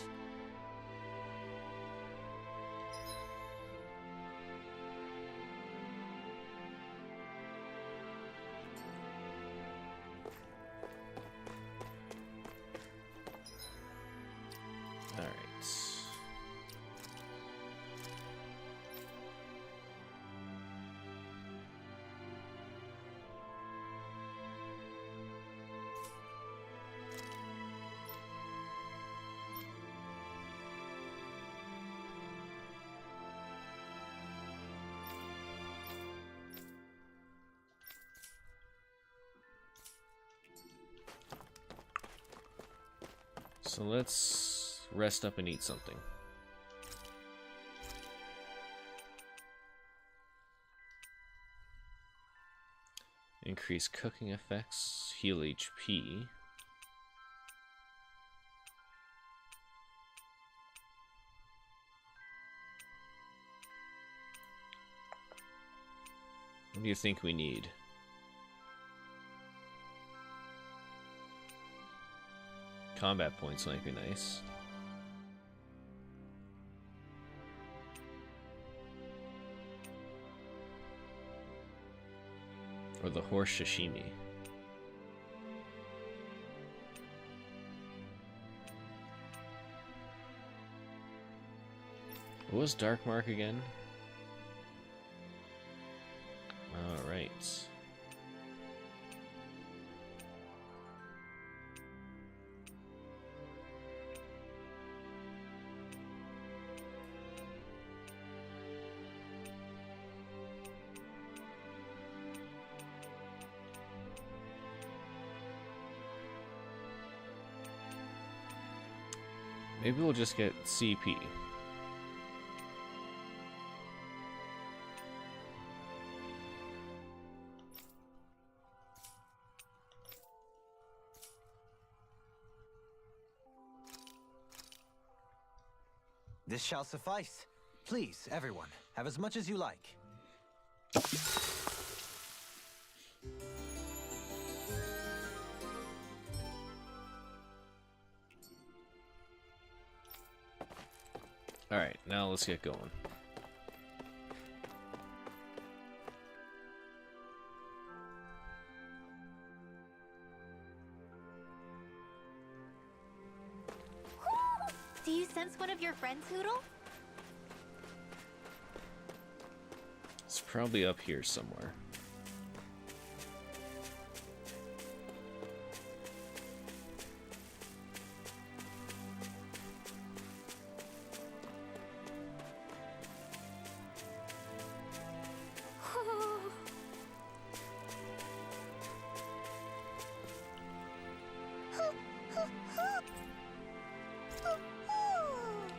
So let's rest up and eat something. Increase cooking effects, heal HP. What do you think we need? Combat points might be nice. Or the horse sashimi. What was Dark Mark again? Alright. Maybe we'll just get CP. This shall suffice. Please, everyone, have as much as you like. Alright, now let's get going. sense one of your friends, Hoodle? It's probably up here somewhere.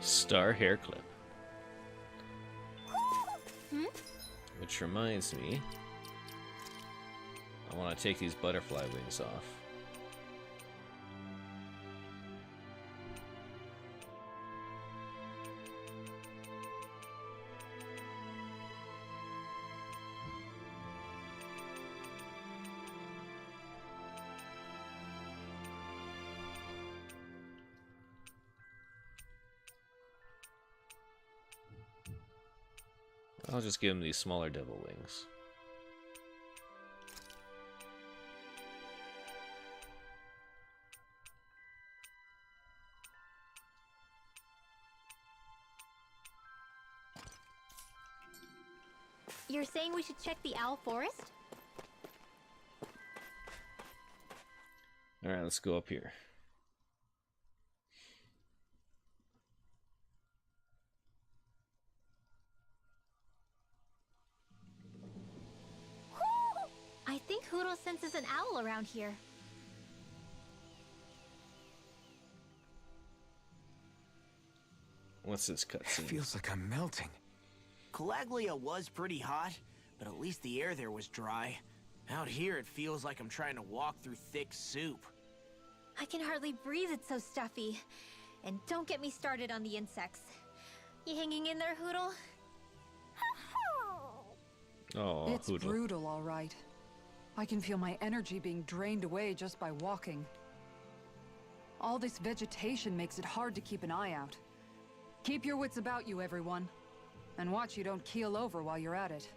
Star hair clip. Which reminds me, I want to take these butterfly wings off. I'll just give him these smaller devil wings. You're saying we should check the Owl Forest? Alright, let's go up here. I think Hoodle senses an owl around here. What's this It cutscene? feels like I'm melting. Calaglia was pretty hot, but at least the air there was dry. Out here, it feels like I'm trying to walk through thick soup. I can hardly breathe, it's so stuffy. And don't get me started on the insects. You hanging in there, Hoodle? Oh, It's Hoodle. brutal, all right. I can feel my energy being drained away just by walking. All this vegetation makes it hard to keep an eye out. Keep your wits about you, everyone. And watch you don't keel over while you're at it.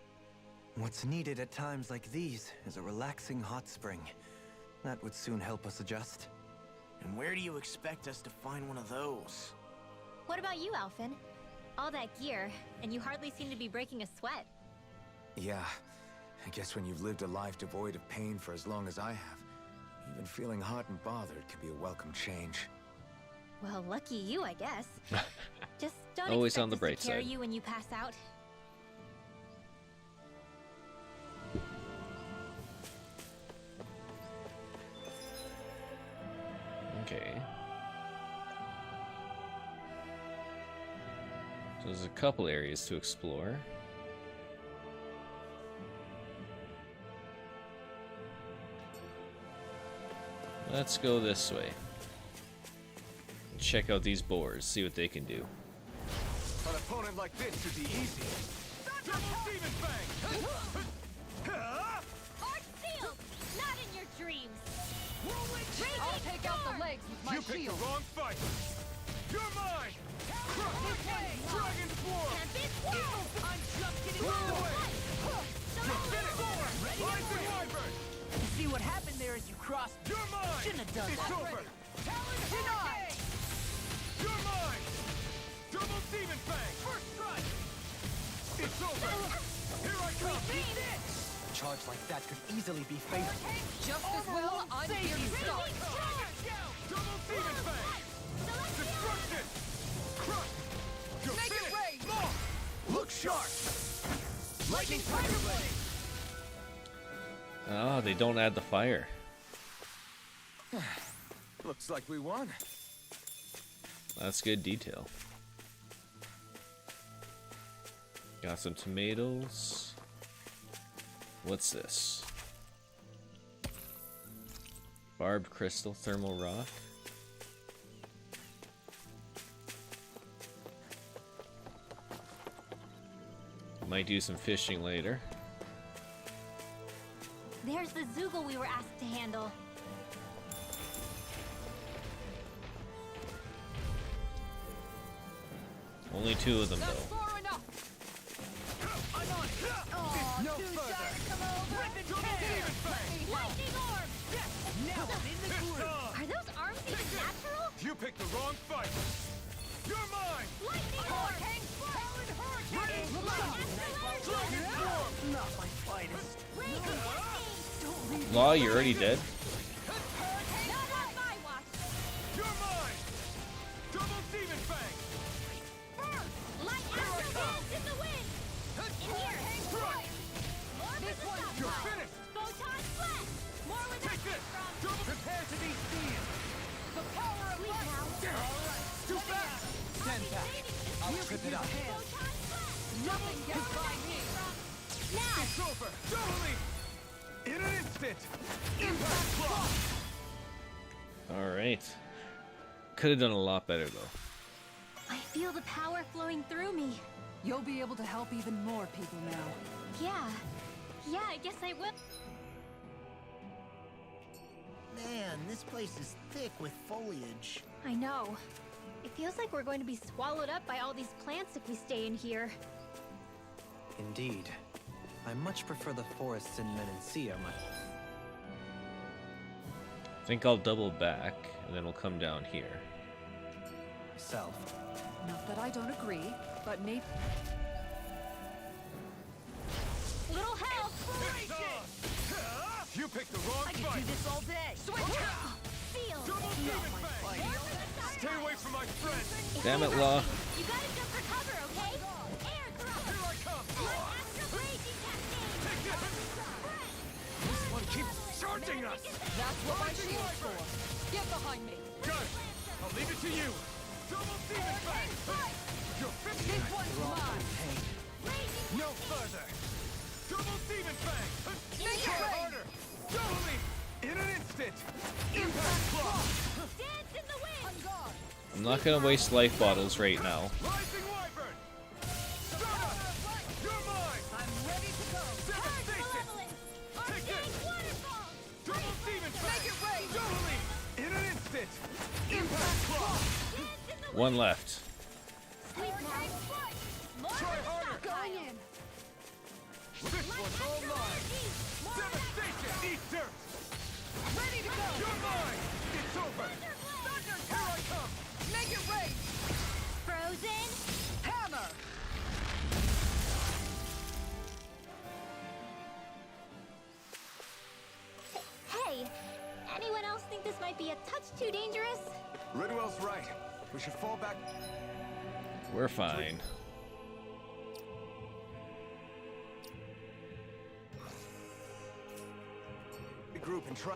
What's needed at times like these is a relaxing hot spring. That would soon help us adjust. And where do you expect us to find one of those? What about you, Alphen? All that gear, and you hardly seem to be breaking a sweat. Yeah, I guess when you've lived a life devoid of pain for as long as I have, even feeling hot and bothered can be a welcome change. Well, lucky you, I guess. Just don't Always expect on the us bright to carry side. you when you pass out. Okay. So there's a couple areas to explore. Let's go this way. Check out these boars, see what they can do. An opponent like this should be easy. Double Demon Fang! Arch sealed! Not in your dreams! I'll take out the legs with my You picked shield. the wrong fight! You're mine! Dragon Swarm! I'm just getting You're finished! Rise and Wyvern! You see what happened there as you crossed. You're mine! Shouldn't have done It's that. over! Denied! You're mine! Double Demon Fang! First strike! It's over! Here I come! A charge like that could easily be fatal. Just as well, I'm here to stop. Double Demon Fang! Destruction! Crush! You're Make it finished! rain! More! Look sharp! Lightning Tiger Blade! Oh, they don't add the fire. Looks like we won. That's good detail. Got some tomatoes. What's this? Barbed crystal thermal rock. Might do some fishing later. There's the Zoogle we were asked to handle. Only two of them That's though. far enough. No further. Lightning orb! Now I'm in the groove. Are those arms even natural? You picked the wrong fight! You're mine! Lightning Hurricane! Talon Hurricane! Dragon form! Not my finest. Raging Cascade! Law, you're already dead? Not on my watch! You're mine! Double demon fang! First! Light Astral Dance in the wind! In here! More with the stop You're pile. finished! Photon Flash! More with Take that this! from... Double prepare to be seen! The power of light now! Alright, too fast! Stand back. I'll trip it up. Photon Flash! Nothing gets by me. Now! It's over! Double! In an instant! Impact block! Alright. Could have done a lot better, though. I feel the power flowing through me. You'll be able to help even more people now. Yeah, I guess I will. Man, this place is thick with foliage. I know. It feels like we're going to be swallowed up by all these plants if we stay in here. Indeed. I much prefer the forests in Menancia. I think I'll double back, and then we'll come down here. Myself. Not that I don't agree, but maybe... Little help! It's on! You picked the wrong fight! this all day! Switch! Seal! Double demon fang! Stay away from my friend! Damn it, Law. You gotta jump for cover, okay? Air thrust! Here I come! Light Astral Raging Cascade! Take this! This one keeps charging us! That's what my shield's for. Get behind me. Good! I'll leave it to you! Double demon fang! You're This finished! one's mine. No further! Double demon fang! Make Try it rain. harder! Double me! In an instant! Impact block! Dance in the wind! I'm not gonna waste life bottles right now. Rising wyvern! Stardust! You're mine! I'm ready to go! Devastation! Take this! Waterfall! Double demon fang! Make it rain. Double me! In an instant! Impact block! One left. Sleep now! More Try with the harder. stop pile. Going in. This one's all mine! Devastation! Eat dirt! Ready to go. You're mine! It's over! Here I come! Make it rain. Frozen! Hammer. Hey! Anyone else think this might be a touch too dangerous? Ridwell's right. We should fall back. We're fine. Group and try.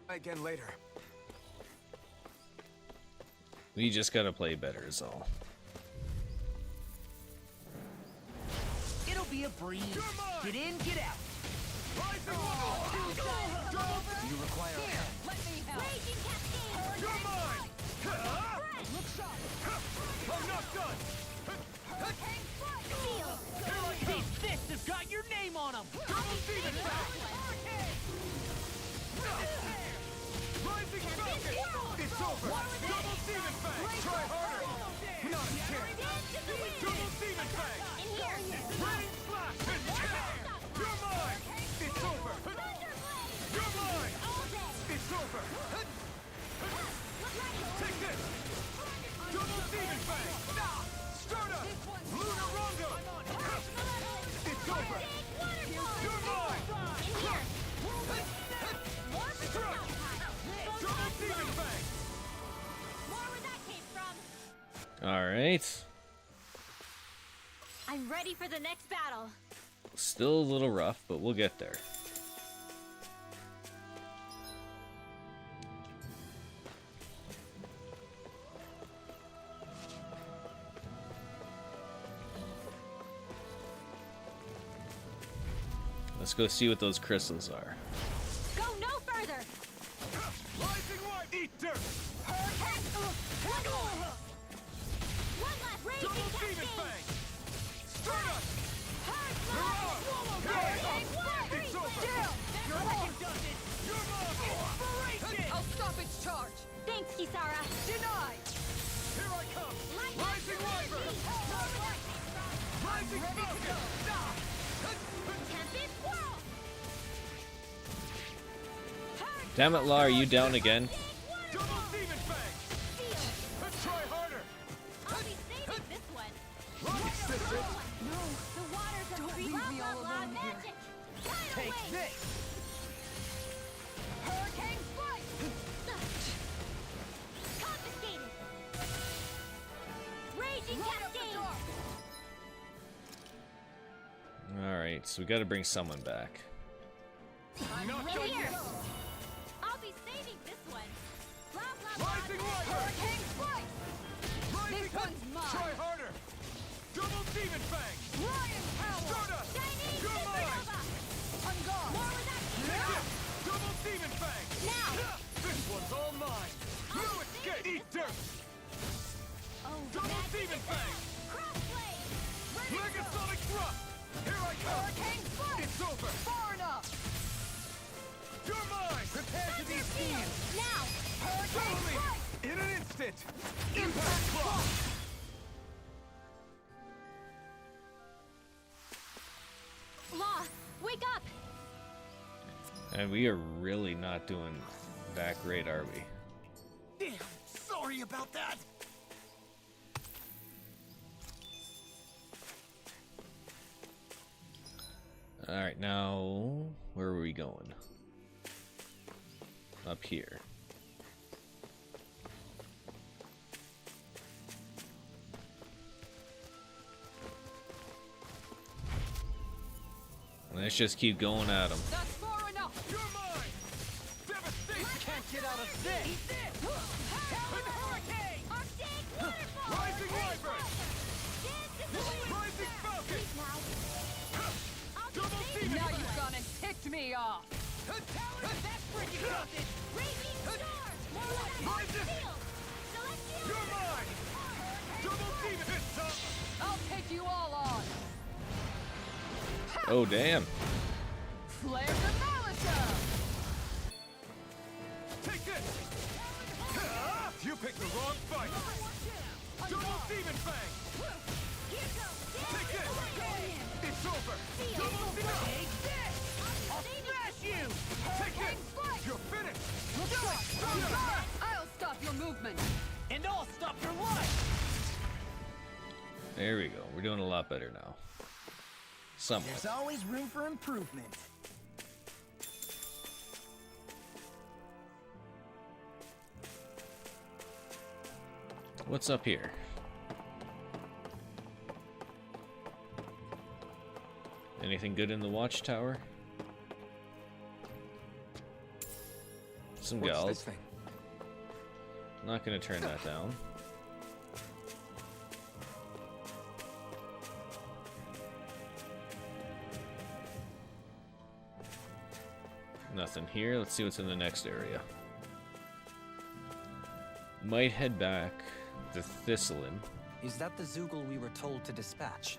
Again later. We just gotta play better, is all. It'll be a breeze. Get in, get out. Rising wyvern! You require a hand. Let me help. Raging Cascade! You're mine! Look sharp. I'm not done! Seal! These fists have got your name on them. Double demon fang! Rising falcon! It's over! Double demon fang! Try harder! Not a chance! Double demon fang! In here! Rain slash! You're mine! It's over! You're mine! It's over! Take this! Double demon fang! Stardust! Lunar Rondo! It's over! You're mine! In here! Struck! Double demon fang! More where that came from! Alright. I'm ready for the next battle! Still a little rough, but we'll get there. Let's go see what those crystals are. Go no further! Rising wipe! Eat dirt! One last raging Double demon cascade! fang! Stardust! It's over! Your reckon does it. You're mine! Inspiration! I'll stop its charge. Thanks, Kisara! Denied. Here I come! Light Rising wyvern! Rising falcon! Damn it, Law, are you down again? Double demon fang. Let's try harder. I'll be saving this one. Is this it? No, the waters of Don't free leave me all alone here. magic. Tidal Take wave. this. Hurricane strike. Confiscated. Raging cascade. Alright, so we gotta bring someone back. I'm Not ready. done Here. yet. I'll be saving this one. Blah blah Rising blah. Wyvern. Hurricane strike. Rising This one's mine. Try harder. Double demon fang. Ryan Power! Soda. Chinese You're mine. supernova. I'm gone! More with that. Take it. Double demon fang. Now. This one's all mine. No escape. Eat dirt. Oh, Double magic demon is fang. out. Crossblade. Ready to go. Megasonic thrust. Here I come. Hurricane strike! It's over. Far enough! You're mine. Prepare to be Field. Now. Follow me. In an instant. Impact clock. Law, wake up. And we are really not doing that great, are we? Damn, sorry about that. Alright, now where are we going? Up here. Let's just keep going at them. That's far enough! You're mine. Devastation. Can't get out of this. Hurricane. Arctic waterfall. Rising Wyvern. Dance in the wind. Rising Falcon. Please now. I'll be Double saving demon Now fang. you've gone and ticked me off! That's freaking something. Raging storm. More like a Rising. field. Celestial. You're mine. Double demon. It's up. I'll take you all on! Oh, damn. Flare the Malika! Take this. You picked the wrong fight. Double demon fang. Here goes. Take this. It's over. Field. Double demon. Take this. I'll smash you. Take this. You're finished. I'll stop your movement! And I'll stop your life. There we go. We're doing a lot better now. Somewhat. There's always room for improvement. What's up here? Anything good in the watchtower? Some What's gals. this thing? Not gonna turn that down. Nothing here. Let's see what's in the next area. Might head back to Thistlein. Is that the Zoogle we were told to dispatch?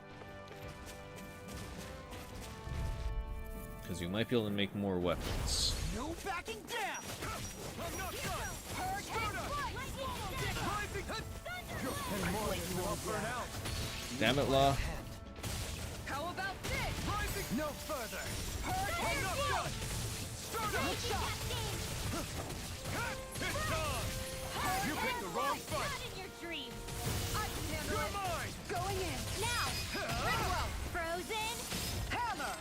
Because we might be able to make more weapons. No backing down. I'm not done. Hurricane strike. Rising. You're getting more than you all burn out. Damn it, Law. How about this? Rising. No further. I'm not done. Raging cascade. It's on. You picked the wrong fight. Not in your dreams. I can handle You're it! mine. Going in! Now. Ringwell! Frozen. Hammer!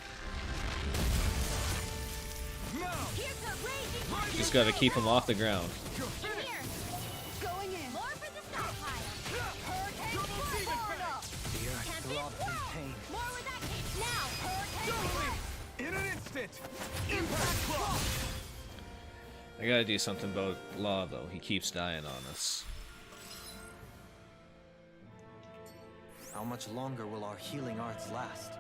Now. Here comes raging. Just gotta keep him off the ground. You're finished. Here. Going in! More for the stockpile. Double demon fang. The earth Tempest throbs in whirl. pain. More with that case. Now. Hurricane Double strike. in an instant. Impact clock. I gotta do something about Law, though. He keeps dying on us. How much longer will our healing arts last?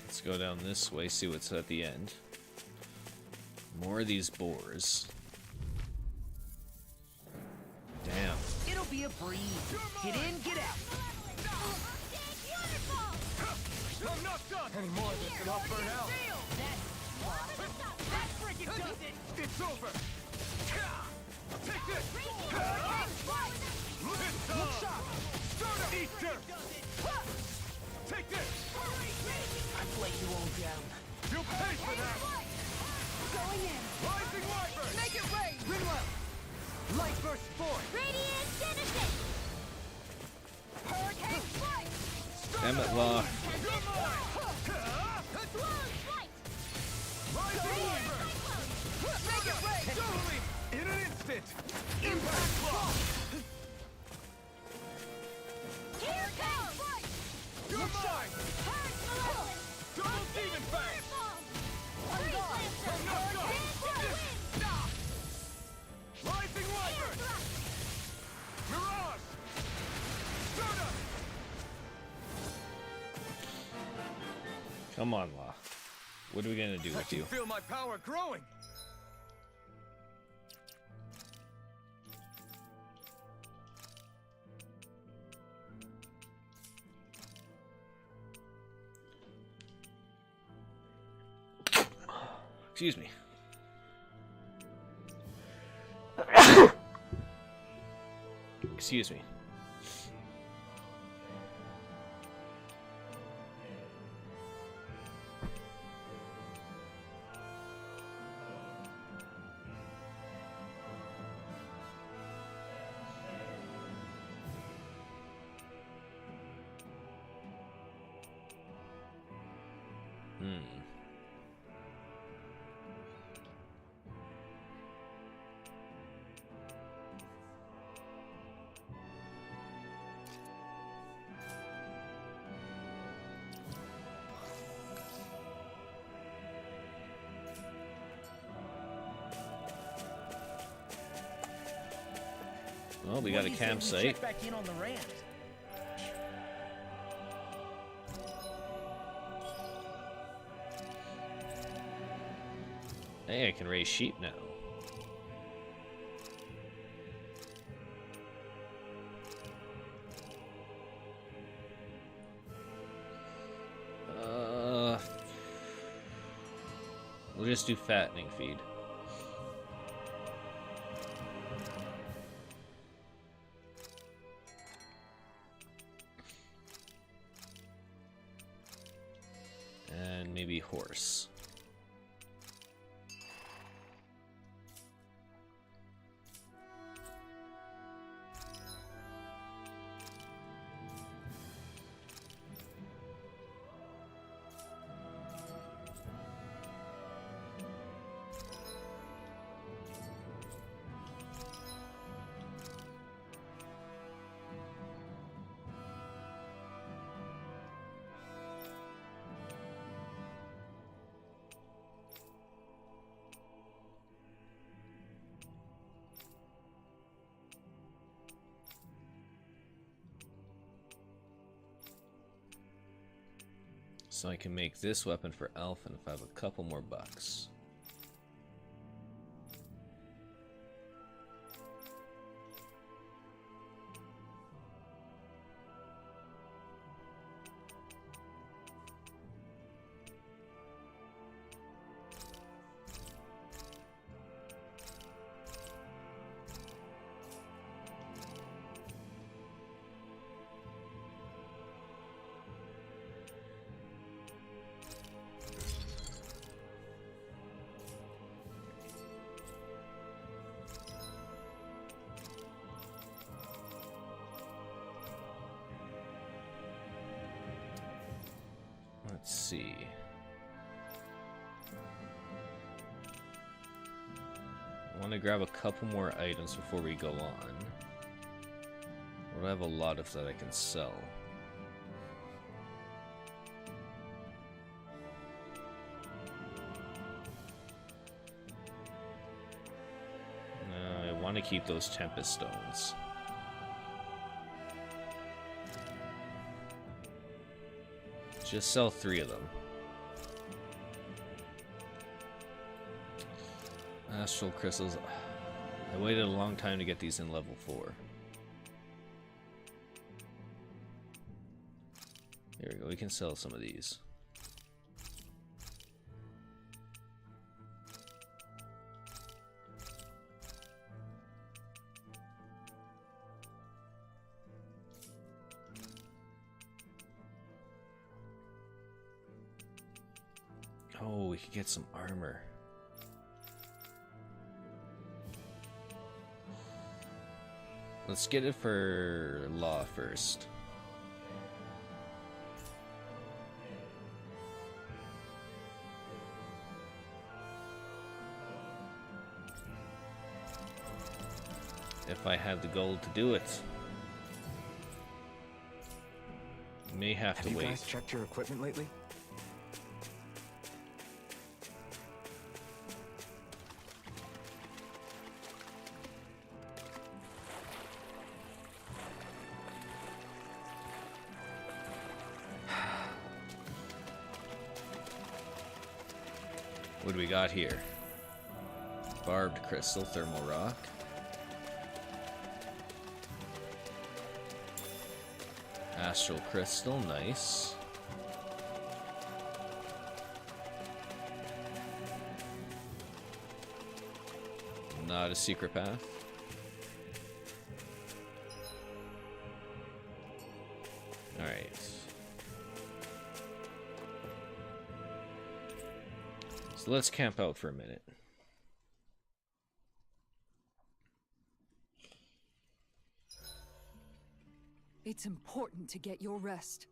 Let's go down this way, see what's at the end. More of these boars. Damn. It'll be a breeze. Get in, get out. I'm not done. Any more of this and I'll burn out. That freaking does it. It's over. Take this! Look sharp! Eat dirt! Take this! I've let you all down. You'll pay for that! Going in. Rising Wyvern! Make it rain. Rinwell! Light burst forth! Radiant Genesis! Hurricane flight. Damn it, Law. You're mine! Blown flight! Rising Wyvern! Make it rain. Totally! In an instant! Impact block! Here comes! You're mine! Purge Malevolence! Double Demon Fang! Freeze Lancer! Knock off! Wind! Rising Wyvern! Mirage! Stardust! Come on, Law. What are we gonna do I with can you? feel my power growing! Excuse me. Excuse me. Well, we got a campsite. Check back in on the ramp. Hey, I can raise sheep now. We'll just do fattening feed. And maybe horse. So I can make this weapon for Elfin if I have a couple more bucks. Let's see. I want to grab a couple more items before we go on. Or do I have a lot of that I can sell? No, I want to keep those Tempest Stones. Just sell 3 of them. Astral crystals. I waited a long time to get these in level 4. There we go. We can sell some of these. Oh, we could get some armor. Let's get it for law first. If I have the gold to do it. May have to you wait. guys checked your equipment lately? What do we got here? Barbed crystal, thermal rock. Astral crystal, nice. Not a secret path. Alright. So let's camp out for a minute. It's important to get your rest.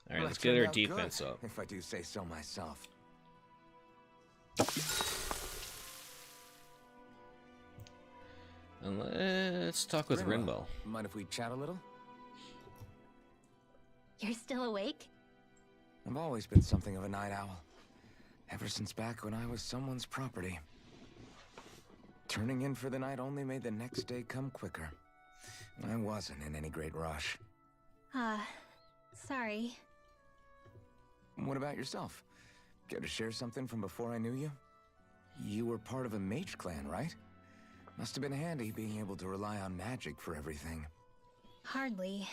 Alright, Well, let's it get turned our out defense good, up. if I do say so myself. And let's talk with Rinwell. Mind if we chat a little? You're still awake? I've always been something of a night owl. Ever since back when I was someone's property. Turning in for the night only made the next day come quicker. I wasn't in any great rush. Sorry. What about yourself? Care to share something from before I knew you? You were part of a mage clan, right? Must have been handy being able to rely on magic for everything. Hardly.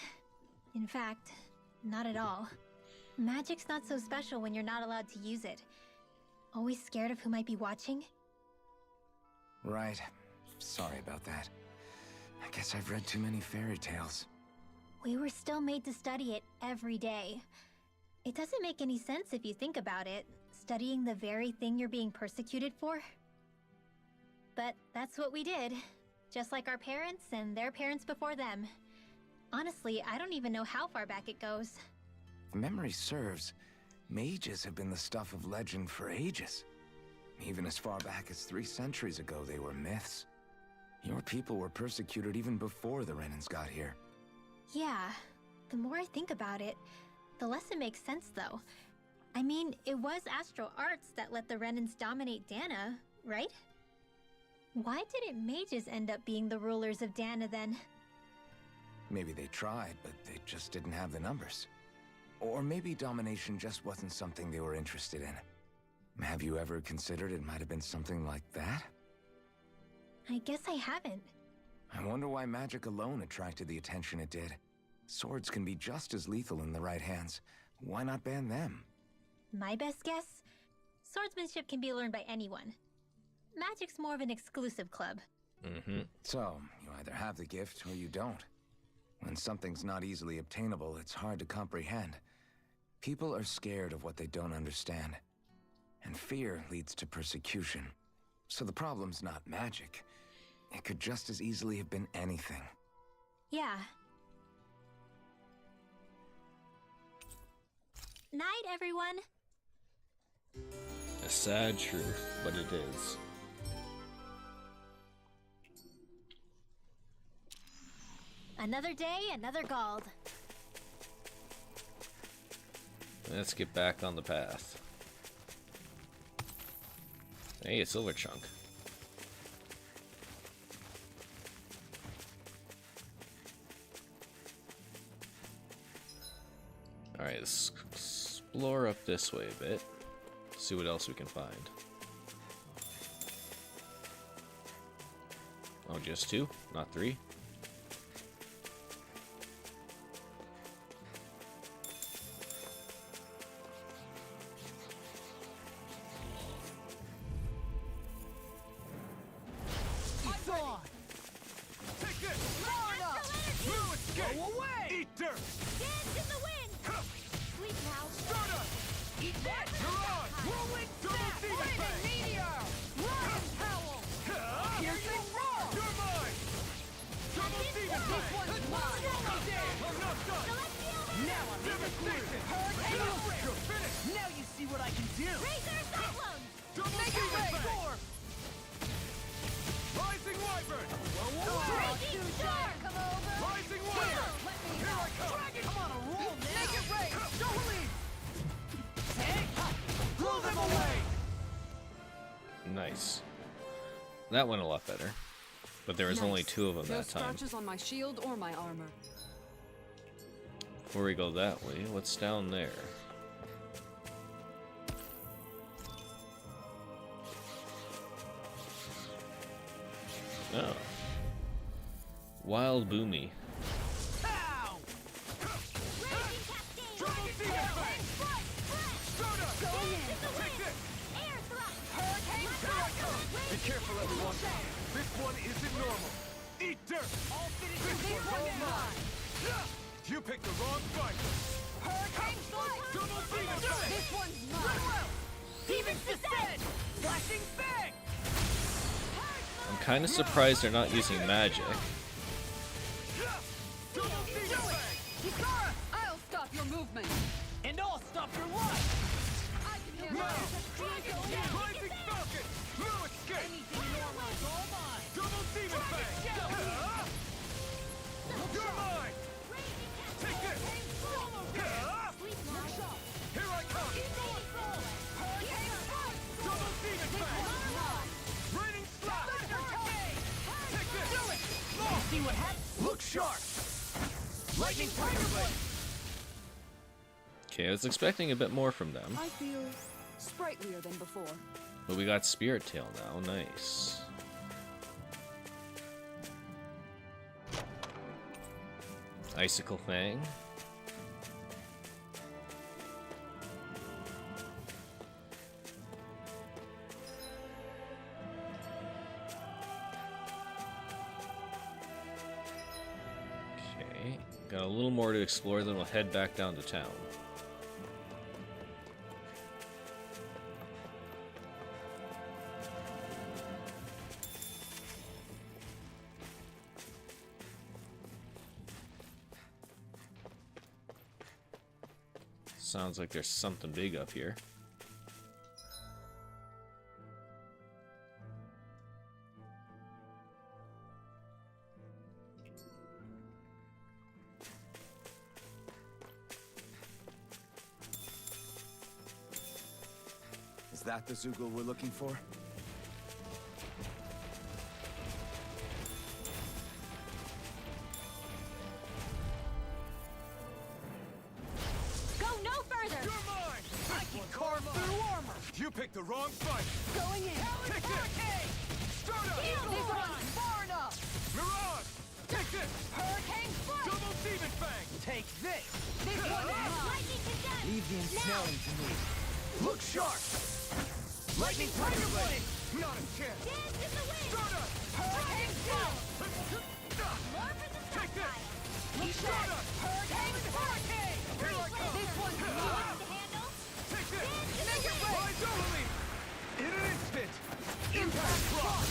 In fact, not at all. Magic's not so special when you're not allowed to use it. Always scared of who might be watching? Right. Sorry about that. I guess I've read too many fairy tales. We were still made to study it every day. It doesn't make any sense if you think about it, studying the very thing you're being persecuted for. But that's what we did, just like our parents and their parents before them. Honestly, I don't even know how far back it goes. If memory serves, mages have been the stuff of legend for ages. Even as far back as 3 centuries ago, they were myths. Your people were persecuted even before the Renans got here. Yeah, the more I think about it, the less it makes sense though. I mean, it was astral arts that let the Renans dominate Dana, right? Why didn't mages end up being the rulers of Dana then? Maybe they tried, but they just didn't have the numbers. Or maybe domination just wasn't something they were interested in. Have you ever considered it might have been something like that? I guess I haven't. I wonder why magic alone attracted the attention it did. Swords can be just as lethal in the right hands. Why not ban them? My best guess? Swordsmanship can be learned by anyone. Magic's more of an exclusive club. So, you either have the gift or you don't. When something's not easily obtainable, it's hard to comprehend. People are scared of what they don't understand. And fear leads to persecution. So the problem's not magic. It could just as easily have been anything. Yeah. Night, everyone! A sad truth, but it is. Another day, another Gald. Let's get back on the path. Hey, a silver chunk. Alright, let's explore up this way a bit. See what else we can find. Oh, just 2, not 3. I'm not done! Now I'm in the groove. You're finished! Now you see what I can do. Razor Cyclone! Double demon fang! Rising wyvern! Raging Storm! Come over! Rising wyvern! Here I come! Dragon, I'm on a roll now. Make it rain! Don't leave. Blow them away! Nice. That went a lot better. But there was only Nice. 2 of them No that time. scratches on my shield or my armor. Before we go that way, what's down there? Oh. Wild Boomy. Pow! Raging Cascade! Double demon fang! Soda! Going in! Take this! Air Thrust! Here I come! Be careful, everyone! This one isn't normal! Eat dirt! All finished This with one's all mine! You picked the wrong fight! Hurricane Strike! Double demon fang! This one's mine! Demon's Descent! Flashing Fang! I'm kind of surprised they're not using magic. Double demon fang! Hikara, I'll stop your movement. And I'll stop your life! I can handle Now! it. Rising falcon! No escape! Anything normal is all mine! Double demon fang! You're mine! Take this! Here I come! Double demon fang! Raining slash! Take this! Do it! See what happens? Look sharp! Lightning tiger blade! Okay, I was expecting a bit more from them. I feel sprightlier than before. But we got Spirit Tail now, nice. Icicle Fang. Okay, got a little more to explore, then we'll head back down to town. Sounds like there's something big up here. Is that the Zoogle we're looking for? Go no further! You're mine! I can carve through armor! You picked the wrong fight! Going in. Take this! Start up! This one's far enough! Mirage! Take this! Hurricane Strike! Double demon fang! Take this! This one's mine. Lightning Condemned! Leave the ensnaring to me. Look sharp! Lightning Tiger Blade! Not a chance! Dance in the wind! Start up! Hurricane Strike! More for the Take this! Look Start up! Hurricane Hurricane! Here I come! This one's You mine. want the handle? Take this! Make it rain! Rise early! In an instant! Impact block!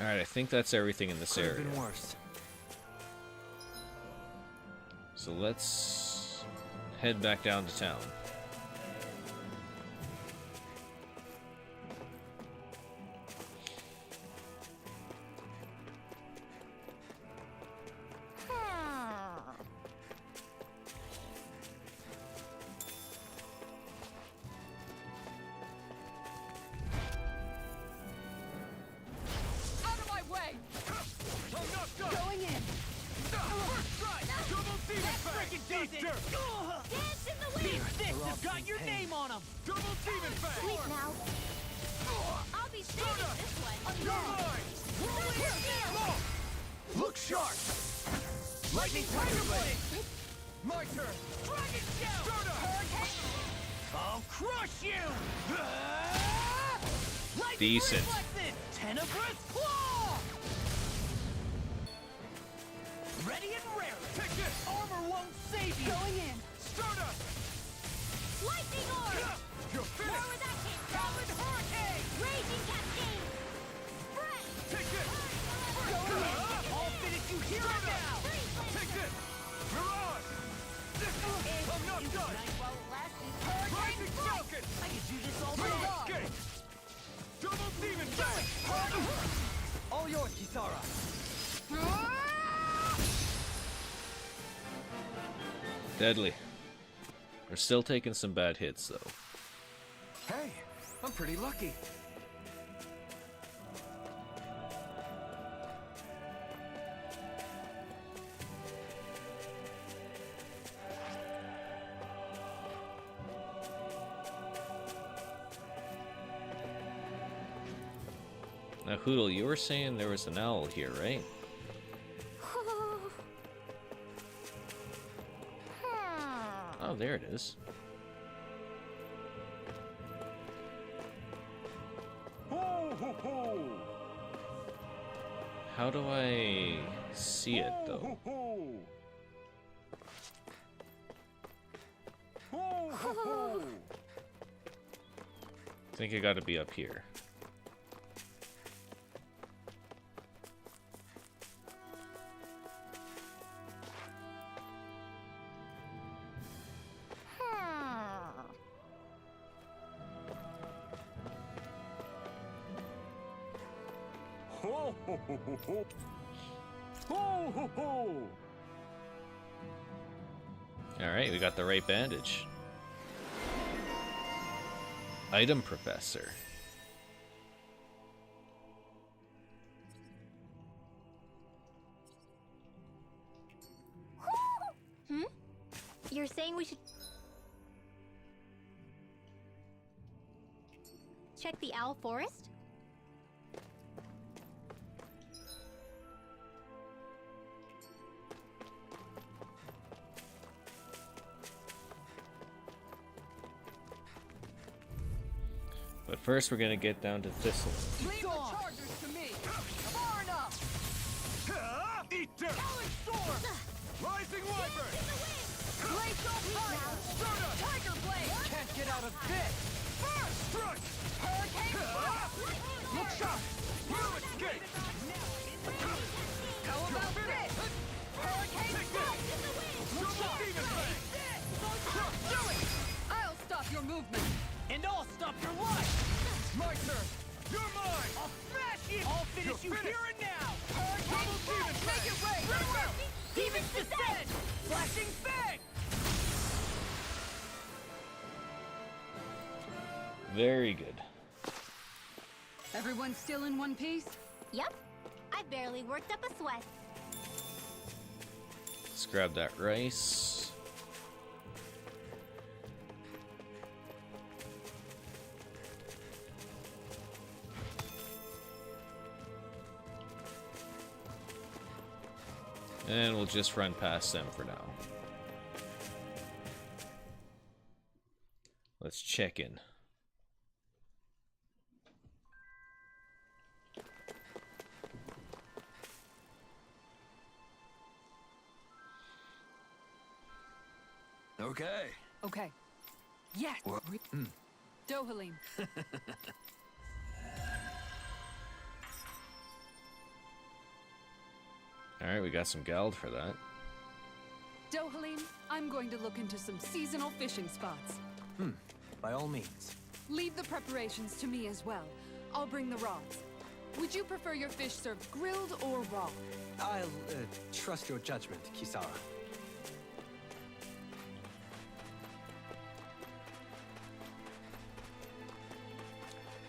Alright, I think that's everything in this Could have area. been worse. So let's head back down to town. Out of my way. I'm not done! Going in. First strike! Double demon fang! Eat dirt! Dance in the wind! This has got your name on him! Double demon fang! Sleep now. I'll be saving this one. You're mine! Look sharp! Lightning tiger blade! My turn! Dragon Shell! Start up! I'll crush you! Lightning Decent. Reflected! Tenebrous Claw! Ready and raring! Take this! Armor won't save you! Going in. Start up! Lightning Orb! You're More finished! where that came from! Talon Hurricane! Raging Cascade! Spread! Take this! All Not done! Rising Falcon! I could do this all Move day. escape! Double demon fang! All yours, Kisara. Deadly. We're still taking some bad hits, though. Hey, I'm pretty lucky. Now, Hoodle, you were saying there was an owl here, right? Oh, there it is. Ho, ho, ho! How do I see it, though? Ho, ho, ho! Ho, ho, ho! I think I gotta be up here. Ho, ho, ho, ho, ho! Ho, ho, ho! Alright, we got the right bandage. Item Professor. You're saying we should check the owl forest? But first, we're gonna get down to Thistle. Leave the chargers to me. Far enough. Eat dirt! Storm! Rising Wyvern! Glacial fire. Soda! Tiger blade. Can't get out of this. First strike! Hurricane blast. Look sharp! You escape! How about this? Hurricane Take blast. this! Double demon fang! Do it. I'll stop your movement. And I'll stop your life! My turn! You're mine! I'll smash it! I'll finish You're you finished. here and now! Double demon Make it fang! rain. Farewell! Demons descend! Flashing fang! Very good. Everyone still in one piece? Yep. I barely worked up a sweat. Let's grab that rice. And we'll just run past them for now. Let's check in. Okay. Okay. Yes. What? Dohalim. Alright, we got some gald for that. Dohalim, I'm going to look into some seasonal fishing spots. By all means. Leave the preparations to me as well. I'll bring the rods. Would you prefer your fish served grilled or raw? I'll trust your judgment, Kisara.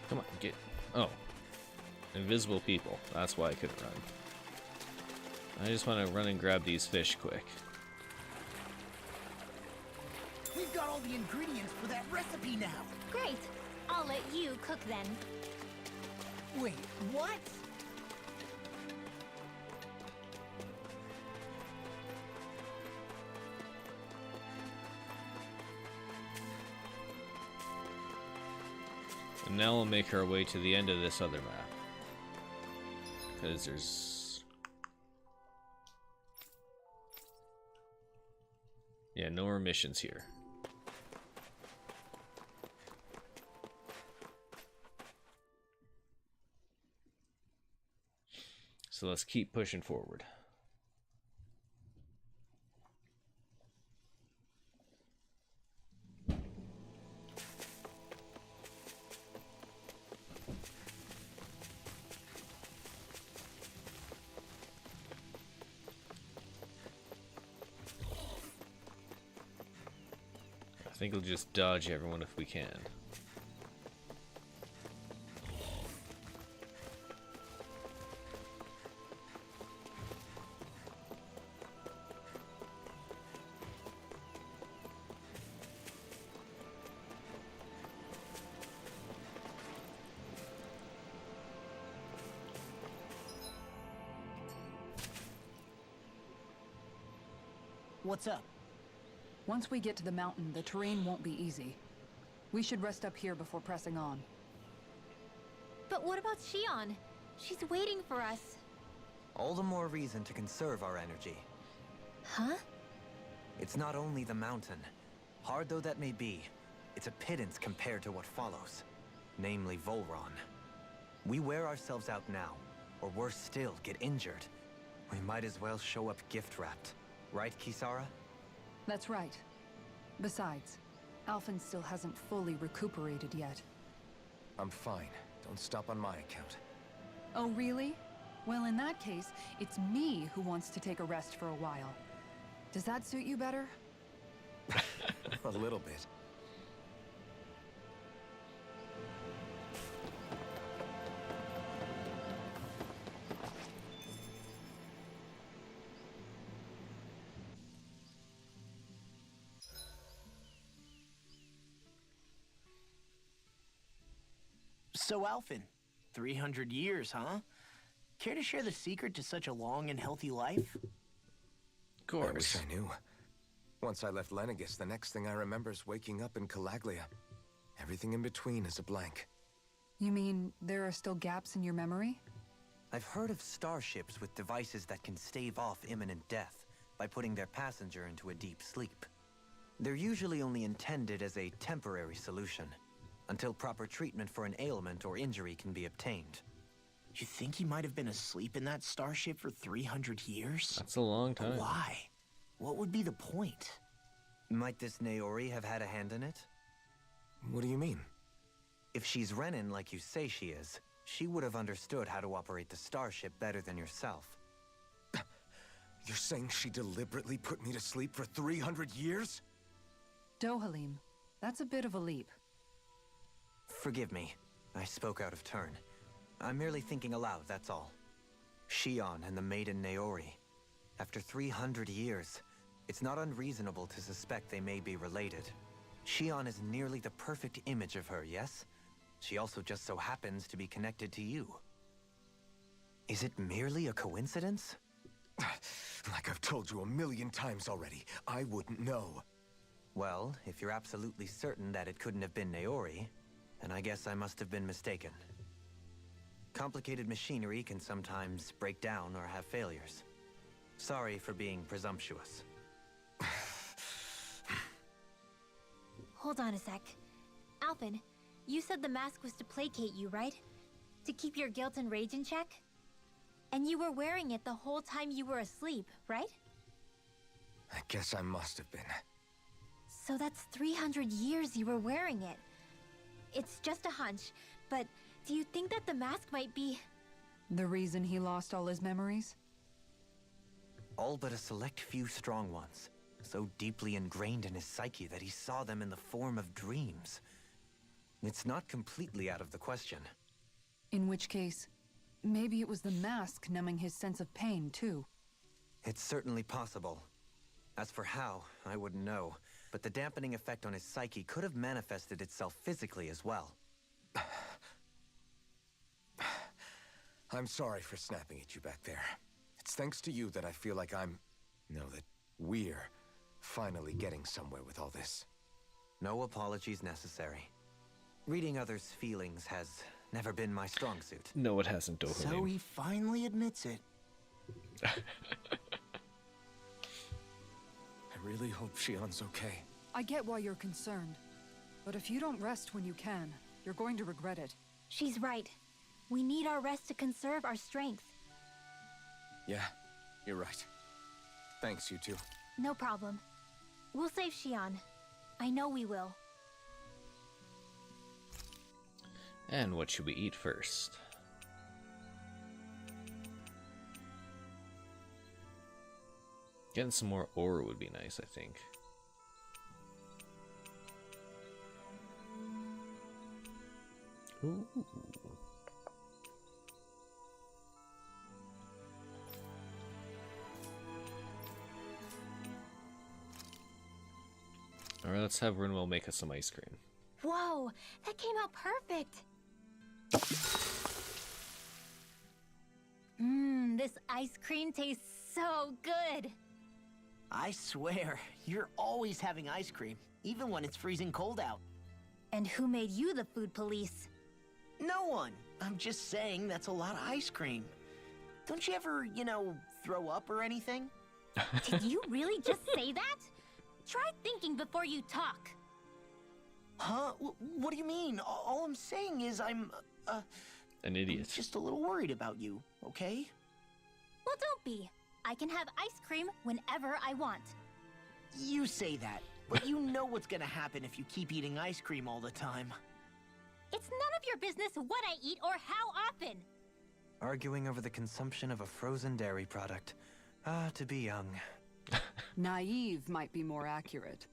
Come on, get... Oh. Invisible people. That's why I couldn't run. I just want to run and grab these fish quick. We've got all the ingredients for that recipe now! Great. I'll let you cook then. Wait, what? And now we'll make our way to the end of this other map. Because there's... Yeah, no more missions here. So let's keep pushing forward. think we'll just dodge everyone if we can. What's up? Once we get to the mountain, the terrain won't be easy. We should rest up here before pressing on. But what about Shion? She's waiting for us. All the more reason to conserve our energy. Huh? It's not only the mountain. Hard though that may be, it's a pittance compared to what follows. Namely Volron. We wear ourselves out now, or worse still, get injured. We might as well show up gift-wrapped. Right, Kisara? That's right. Besides, Alphen still hasn't fully recuperated yet. I'm fine. Don't stop on my account. Oh, really? Well, in that case, it's me who wants to take a rest for a while. Does that suit you better? A little bit. So, Alphen, 300 years, huh? Care to share the secret to such a long and healthy life? Of course. I wish I knew. Once I left Lenegis, the next thing I remember is waking up in Calaglia. Everything in between is a blank. You mean there are still gaps in your memory? I've heard of starships with devices that can stave off imminent death by putting their passenger into a deep sleep. They're usually only intended as a temporary solution, until proper treatment for an ailment or injury can be obtained. You think he might have been asleep in that starship for 300 years? That's a long time. Why? What would be the point? Might this Naori have had a hand in it? What do you mean? If she's Renin like you say she is, she would have understood how to operate the starship better than yourself. You're saying she deliberately put me to sleep for 300 years? Dohalim, that's a bit of a leap. Forgive me. I spoke out of turn. I'm merely thinking aloud, that's all. Shion and the maiden Naori. After 300 years, it's not unreasonable to suspect they may be related. Shion is nearly the perfect image of her, yes? She also just so happens to be connected to you. Is it merely a coincidence? Like I've told you a million times already, I wouldn't know. Well, if you're absolutely certain that it couldn't have been Naori, then I guess I must have been mistaken. Complicated machinery can sometimes break down or have failures. Sorry for being presumptuous. Hold on a sec. Alphen, you said the mask was to placate you, right? To keep your guilt and rage in check? And you were wearing it the whole time you were asleep, right? I guess I must have been. So that's 300 years you were wearing it. It's just a hunch, but do you think that the mask might be... The reason he lost all his memories? All but a select few strong ones, so deeply ingrained in his psyche that he saw them in the form of dreams. It's not completely out of the question. In which case, maybe it was the mask numbing his sense of pain, too. It's certainly possible. As for how, I wouldn't know, but the dampening effect on his psyche could have manifested itself physically as well. I'm sorry for snapping at you back there. It's thanks to you that I feel like that we're finally getting somewhere with all this. No apologies necessary. Reading others' feelings has never been my strong suit. No, it hasn't, Dohalim. So he finally admits it. I really hope Shion's okay. I get why you're concerned. But if you don't rest when you can, you're going to regret it. She's right. We need our rest to conserve our strength. Yeah, you're right. Thanks, you two. No problem. We'll save Shion. I know we will. And what should we eat first? Getting some more ore would be nice, I think. Ooh. Alright, let's have Rinwell make us some ice cream. Whoa, that came out perfect. This ice cream tastes so good. I swear, you're always having ice cream, even when it's freezing cold out. And who made you the food police? No one. I'm just saying that's a lot of ice cream. Don't you ever, throw up or anything? Did you really just say that? Try thinking before you talk. Huh? What do you mean? All I'm saying is I'm An idiot. I'm just a little worried about you, okay? Well, don't be. I can have ice cream whenever I want. You say that, but you know what's gonna happen if you keep eating ice cream all the time. It's none of your business what I eat or how often. Arguing over the consumption of a frozen dairy product. Ah, to be young. Naive might be more accurate.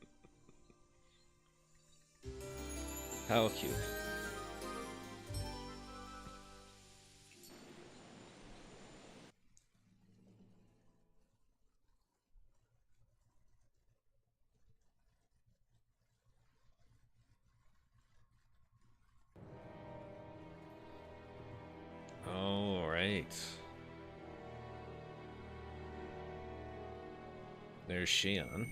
How cute. All right. There's Shion.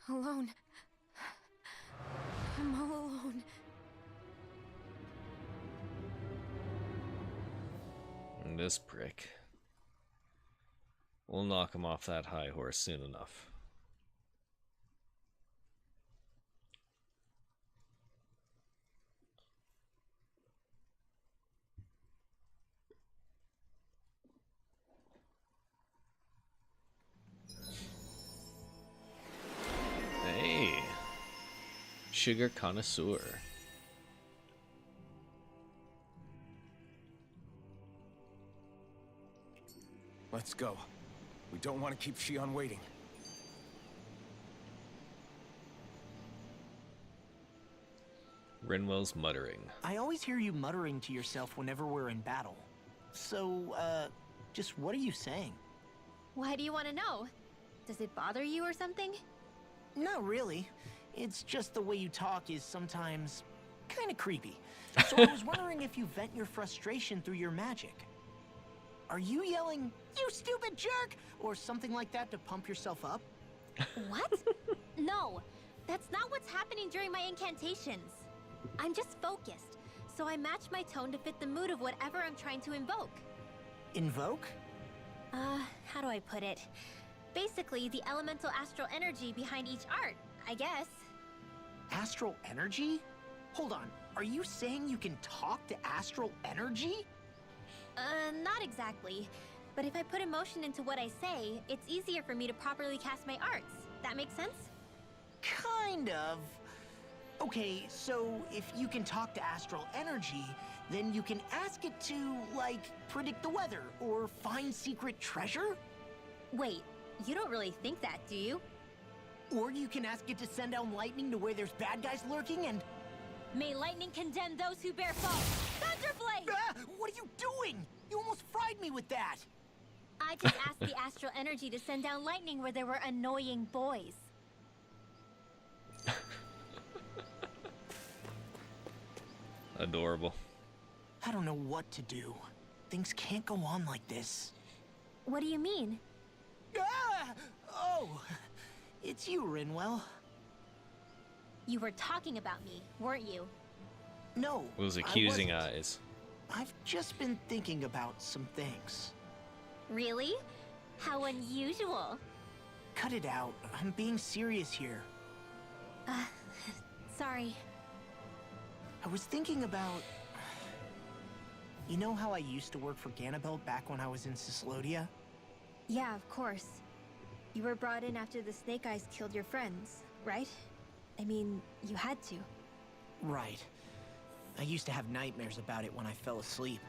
Alone. I'm all alone. And this prick. We'll knock him off that high horse soon enough. Hey, sugar connoisseur. Let's go. We don't want to keep Shion waiting. Rinwell's muttering. I always hear you muttering to yourself whenever we're in battle. So, just what are you saying? Why do you want to know? Does it bother you or something? Not really. It's just the way you talk is sometimes kind of creepy. So I was wondering if you vent your frustration through your magic. Are you yelling, "You stupid jerk," or something like that to pump yourself up? What? No, that's not what's happening during my incantations. I'm just focused, so I match my tone to fit the mood of whatever I'm trying to invoke. Invoke? How do I put it? Basically, the elemental astral energy behind each art, I guess. Astral energy? Hold on, are you saying you can talk to astral energy? Not exactly. But if I put emotion into what I say, it's easier for me to properly cast my arts. That makes sense? Kind of. Okay, so if you can talk to astral energy, then you can ask it to, like, predict the weather or find secret treasure? Wait, you don't really think that, do you? Or you can ask it to send down lightning to where there's bad guys lurking and... May lightning condemn those who bear false! Thunderblade! Ah, what are you doing? You almost fried me with that! I just asked the astral energy to send down lightning where there were annoying boys. Adorable. I don't know what to do. Things can't go on like this. What do you mean? Ah! Oh! It's you, Rinwell. You were talking about me, weren't you? No, Those I accusing wasn't. eyes. I've just been thinking about some things. Really? How unusual. Cut it out. I'm being serious here. Sorry. I was thinking about... You know how I used to work for Ganabelt back when I was in Cislodia? Yeah, of course. You were brought in after the Snake Eyes killed your friends, right? I mean, you had to. Right. I used to have nightmares about it when I fell asleep.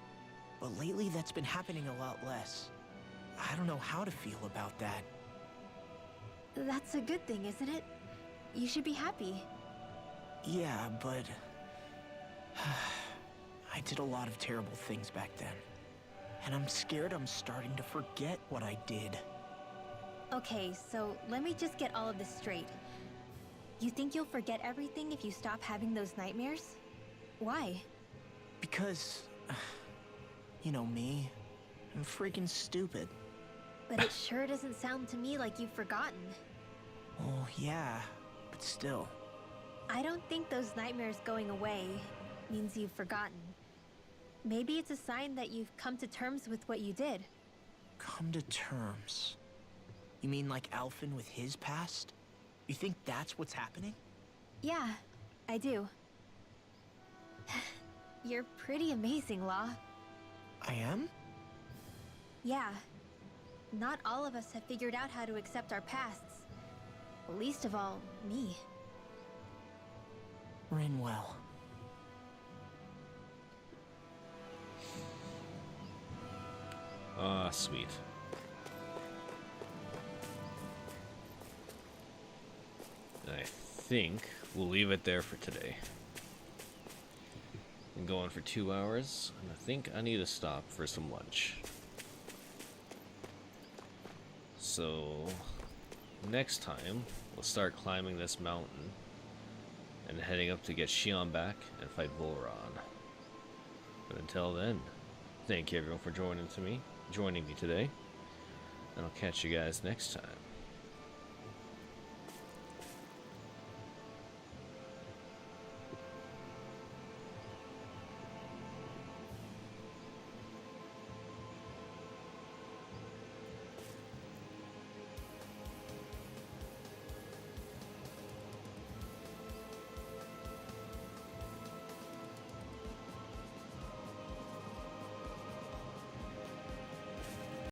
But lately that's been happening a lot less. I don't know how to feel about that. That's a good thing, isn't it? You should be happy. Yeah, but... I did a lot of terrible things back then. And I'm scared I'm starting to forget what I did. Okay, so let me just get all of this straight. You think you'll forget everything if you stop having those nightmares? Why? Because... you know me. I'm freaking stupid. But it sure doesn't sound to me like you've forgotten. Well, yeah, but still. I don't think those nightmares going away means you've forgotten. Maybe it's a sign that you've come to terms with what you did. Come to terms? You mean like Alphen with his past? You think that's what's happening? Yeah, I do. You're pretty amazing, Law. I am? Yeah. Not all of us have figured out how to accept our pasts. Least of all, me. Rinwell. Ah, sweet. I think we'll leave it there for today. Been going for 2 hours, and I think I need to stop for some lunch. So, next time, we'll start climbing this mountain and heading up to get Shion back and fight Volron. But until then, thank you everyone for joining me today, and I'll catch you guys next time.